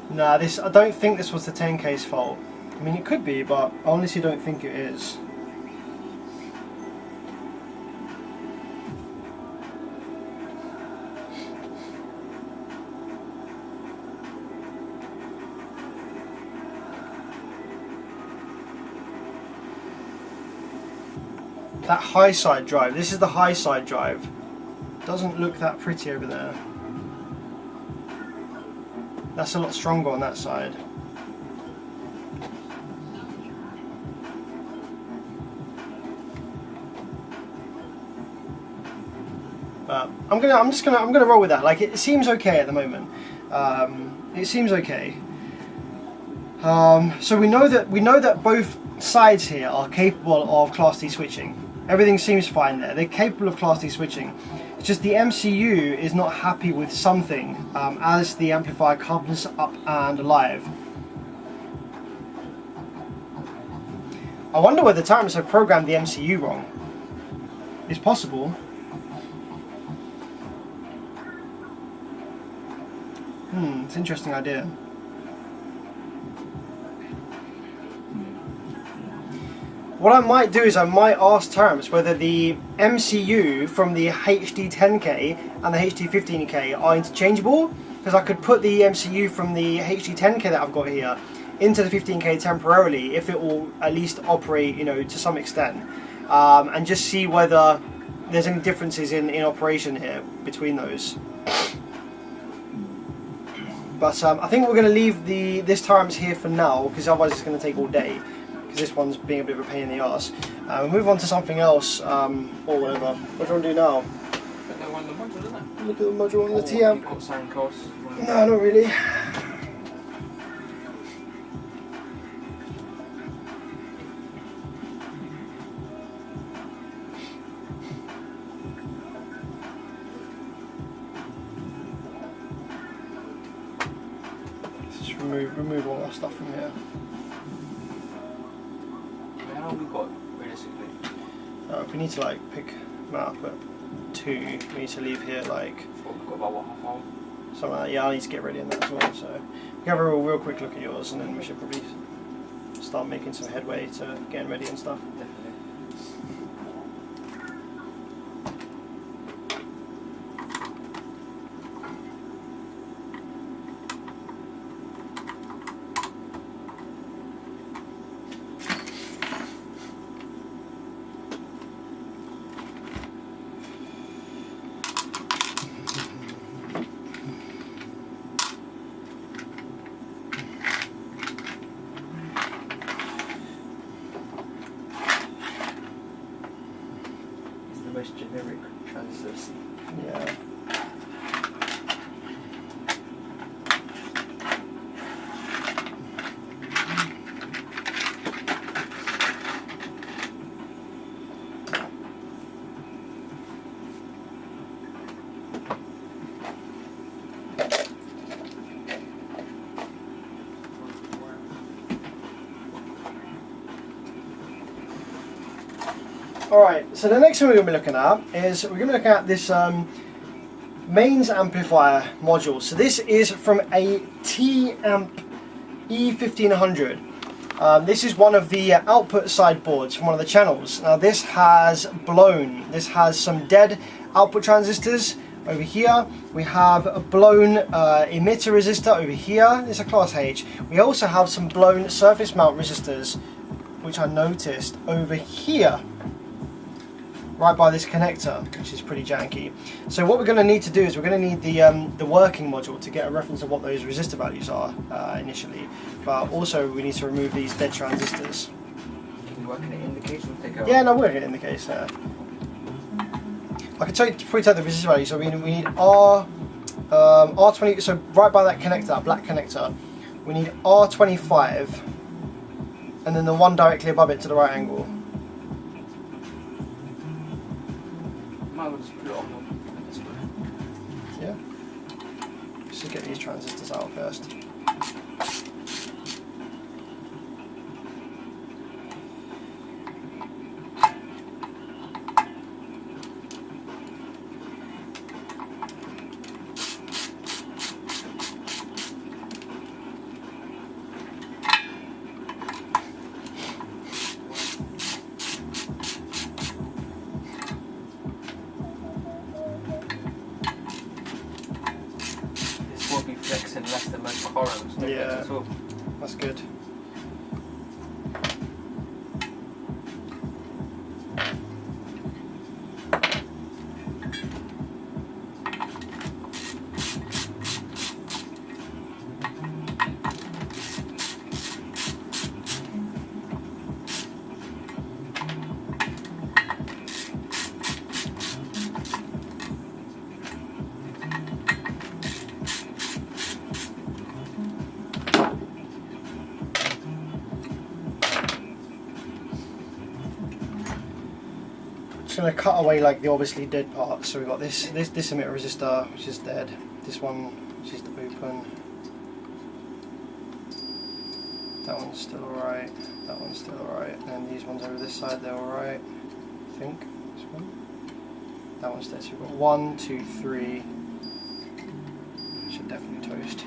Nah, I don't think this was the 10K's fault. I mean, it could be, but I honestly don't think it is. That high side drive, this is the high side drive. Doesn't look that pretty over there. That's a lot stronger on that side. But I'm gonna roll with that. Like, it seems okay at the moment. It seems okay. So we know that both sides here are capable of Class D switching. Everything seems fine there. They're capable of Class D switching. It's just the MCU is not happy with something as the amplifier comes up and alive. I wonder whether Terrams have programmed the MCU wrong. It's possible. It's an interesting idea. What I might do is I might ask Terrams whether the MCU from the HD10K and the HD15K are interchangeable, because I could put the MCU from the HD10K that I've got here into the 15K temporarily, if it will at least operate, to some extent, and just see whether there's any differences in operation here between those. But I think we're going to leave this Terrams here for now, because otherwise it's going to take all day. This one's being a bit of a pain in the arse. We'll move on to something else, or whatever. What do you want to do now? Look at the module on the T-amp. You've got sound costs. No, not really. Let's just remove all our stuff from here. How long have we got, realistically? If we need to pick them up at 2, we need to leave here We've got about what, half hour? something like that. Yeah, I need to get ready on that as well. So we can have a real quick look at yours, and then we should probably start making some headway to getting ready and stuff. Definitely. most generic transistors. Yeah. Alright, so the next thing we're going to be looking at is we're going to look at this mains amplifier module. So this is from a T-Amp E1500. This is one of the output side boards from one of the channels. Now this has blown. This has some dead output transistors over here. We have a blown emitter resistor over here. It's a class H. We also have some blown surface mount resistors, which I noticed over here, right by this connector, which is pretty janky. So what we're going to need to do is we're going to need the working module to get a reference of what those resistor values are initially. But also we need to remove these dead transistors. Can you work in it in the case or take out? Yeah, no, we're in the case there. I can probably tell the resistor value. So we need R20. So right by that connector, that black connector, we need R25, and then the one directly above it to the right angle. Might as well just put it on this way. Yeah. Just get these transistors out first. Flexing less than most currents. No Yeah, flex at all. that's good. Going to cut away like the obviously dead parts. So we've got this emitter resistor, which is dead. This one, which is open. That one's still alright. That one's still alright. And these ones over this side, they're alright. I think. This one. That one's dead. So we've got 1, 2, 3. Should definitely toast.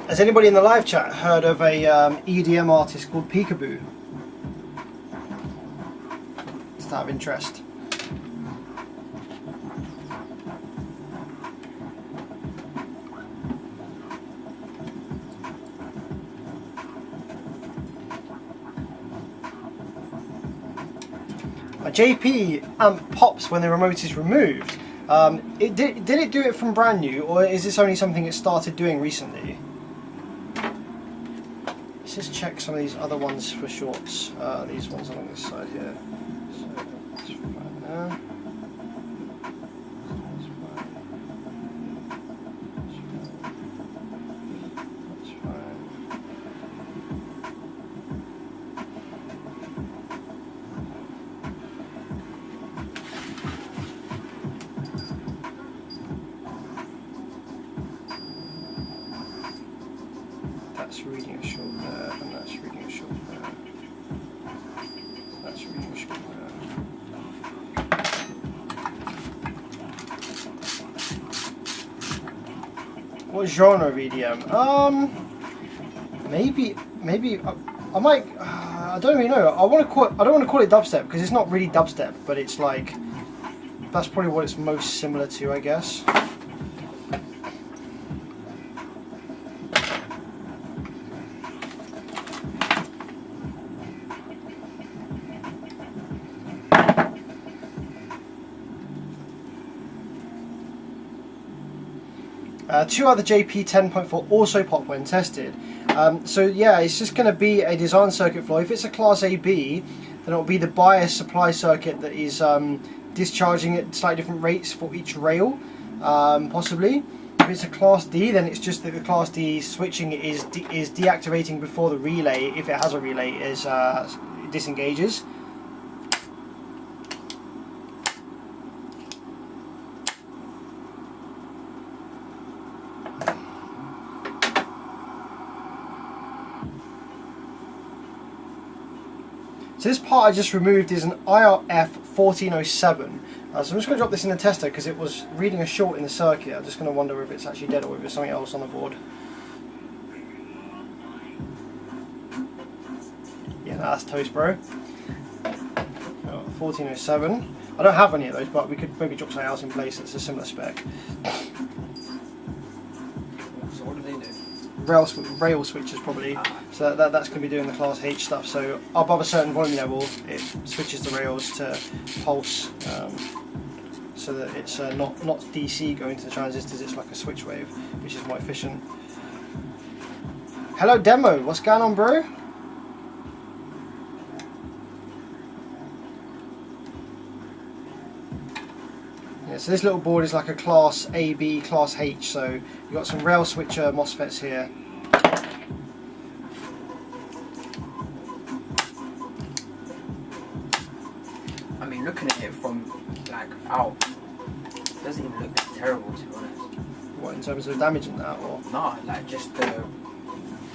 Has anybody in the live chat heard of a EDM artist called Peekaboo? Just out of interest. A JP amp pops when the remote is removed. Did it do it from brand new, or is this only something it started doing recently? Let's just check some of these other ones for shorts. These ones along this side here. So that's fine there. That's fine. that's reading a short there, and that's reading a short there. That's reading a short there. What genre of EDM? Maybe I might. I don't really know. I don't want to call it dubstep because it's not really dubstep, but it's like that's probably what it's most similar to, I guess. Two other JP 10.4 also pop when tested. So yeah, it's just going to be a design circuit flow. If it's a class AB, then it'll be the bias supply circuit that is discharging at slightly different rates for each rail, possibly. If it's a class D, then it's just that the class D switching is deactivating before the relay, if it has a relay, is disengages. So this part I just removed is an IRF 1407. So I'm just going to drop this in the tester because it was reading a short in the circuit. I'm just going to wonder if it's actually dead or if there's something else on the board. Yeah, no, that's toast, bro. 1407. I don't have any of those, but we could maybe drop something else in place that's a similar spec. So what do they do? Rail switches probably, so that's going to be doing the class H stuff. So above a certain volume level it switches the rails to pulse, so that it's not DC going to the transistors, it's like a switch wave, which is more efficient. Hello Demo, what's going on, bro? Yeah, so this little board is like a class AB, class H, so you've got some rail switcher MOSFETs here. I mean, looking at it from like out, it doesn't even look terrible, to be honest. What, in terms of damage and that, or? No, like just the,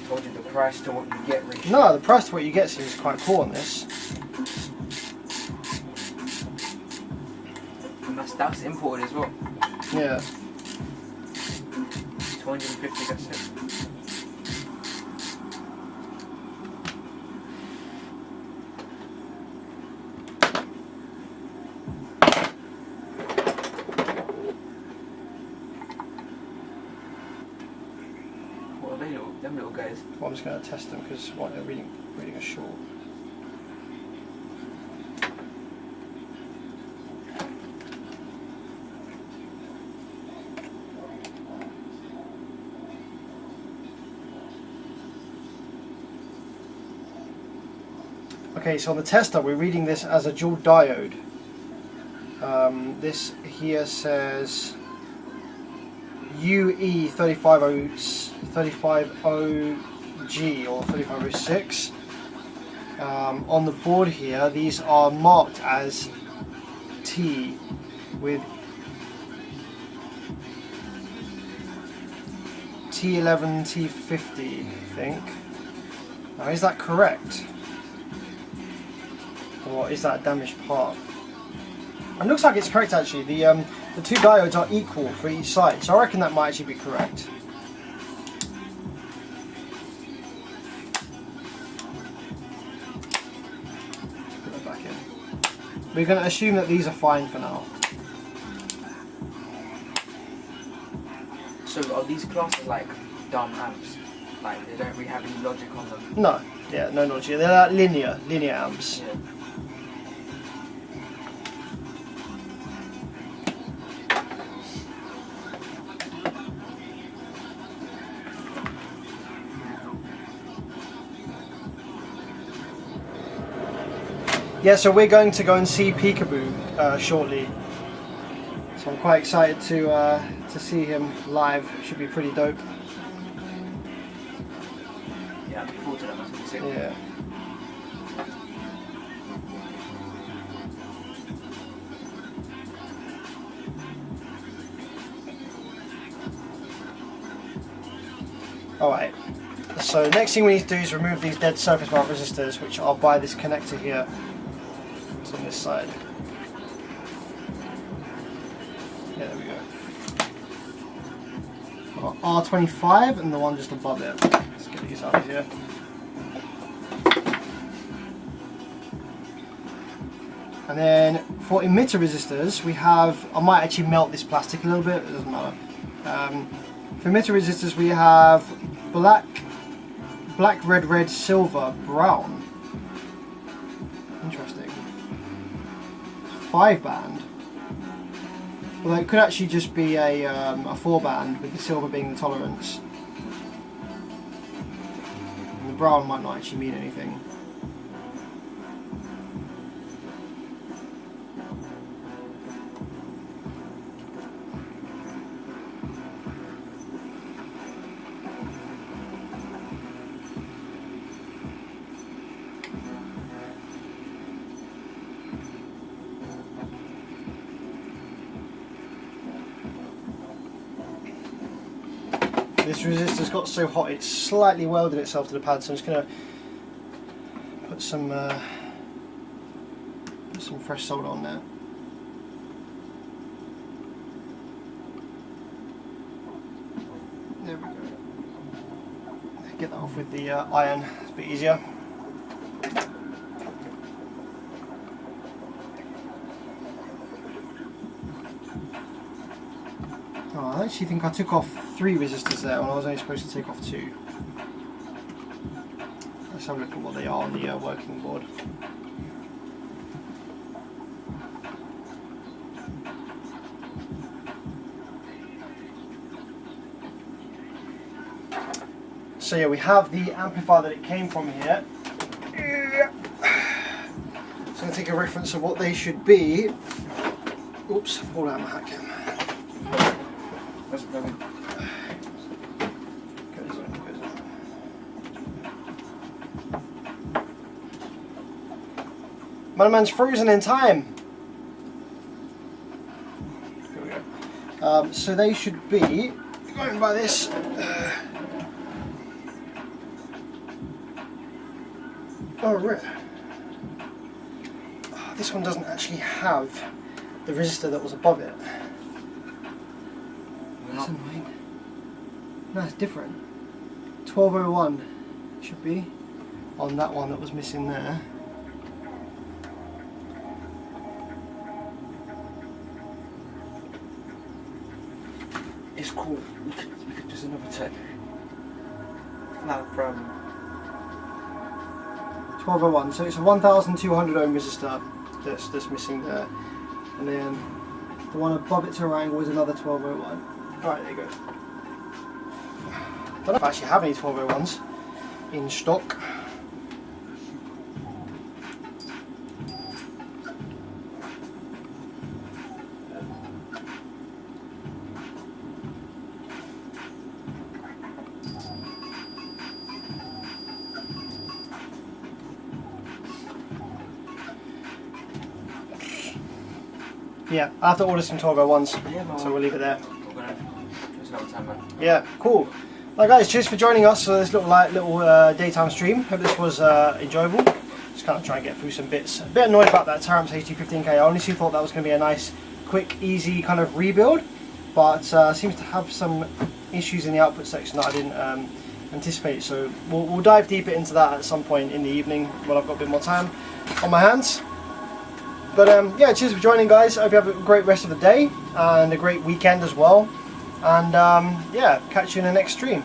told you the price to what you get ratio. No, the price to what you get seems quite cool on this. And that's imported as well. Yeah. 250, that's it. What are they, them little guys? Well, I'm just going to test them because they're reading a short. Okay, so on the tester we're reading this as a dual diode. This here says UE350G or 3506. On the board here, these are marked as T with T11, T50, I think. Now, is that correct? Or is that a damaged part? It looks like it's correct actually. The two diodes are equal for each side, so I reckon that might actually be correct. Put that back in. We're going to assume that these are fine for now. So are these classes like dumb amps? Like they don't really have any logic on them? No, yeah, no logic. They're like linear amps. Yeah. Yeah, so we're going to go and see Peekaboo shortly. So I'm quite excited to see him live. Should be pretty dope. Yeah, I'm looking forward to that. That's what you Yeah. Alright, So next thing we need to do is remove these dead surface mount resistors, which are by this connector here. It's on this side. Yeah, there we go. Got R25 and the one just above it. Let's get these out of here. And then for emitter resistors, we have, I might actually melt this plastic a little bit, it doesn't matter. For emitter resistors, we have black, red, silver, brown. Interesting. 5-band. Well, it could actually just be a 4-band, with the silver being the tolerance. And the brown might not actually mean anything. This resistor's got so hot it's slightly welded itself to the pad, so I'm just going to put some fresh solder on there. There we go. Get that off with the iron, it's a bit easier. Oh, I actually think I took off 3 resistors there when I was only supposed to take off 2. Let's have a look at what they are on the working board. So yeah, we have the amplifier that it came from here. So I'm going to take a reference of what they should be. Oops, pulled out my hat cam. My man's frozen in time. Here we go. So they should be going by this. Oh, right. Oh, this one doesn't actually have the resistor that was above it. That's annoying. No, it's different. 1201 should be on that one that was missing there. It's cool. We could do another tech. Now from 1201. So it's a 1200 ohm resistor that's missing there, and then the one above it to our angle is another 1201. Alright, there you go. I don't know if I actually have any 1201s in stock. Yeah, I have to order some 1201s, yeah, so we'll leave it there. We're gonna do another time, man. Yeah, cool. Well guys, cheers for joining us for this little daytime stream. Hope this was enjoyable. Just kind of try and get through some bits. A bit annoyed about that Taramps HD15K. I honestly thought that was going to be a nice, quick, easy kind of rebuild, but seems to have some issues in the output section that I didn't anticipate. So we'll dive deeper into that at some point in the evening when I've got a bit more time on my hands. But yeah, cheers for joining, guys. I hope you have a great rest of the day and a great weekend as well. And yeah, catch you in the next stream.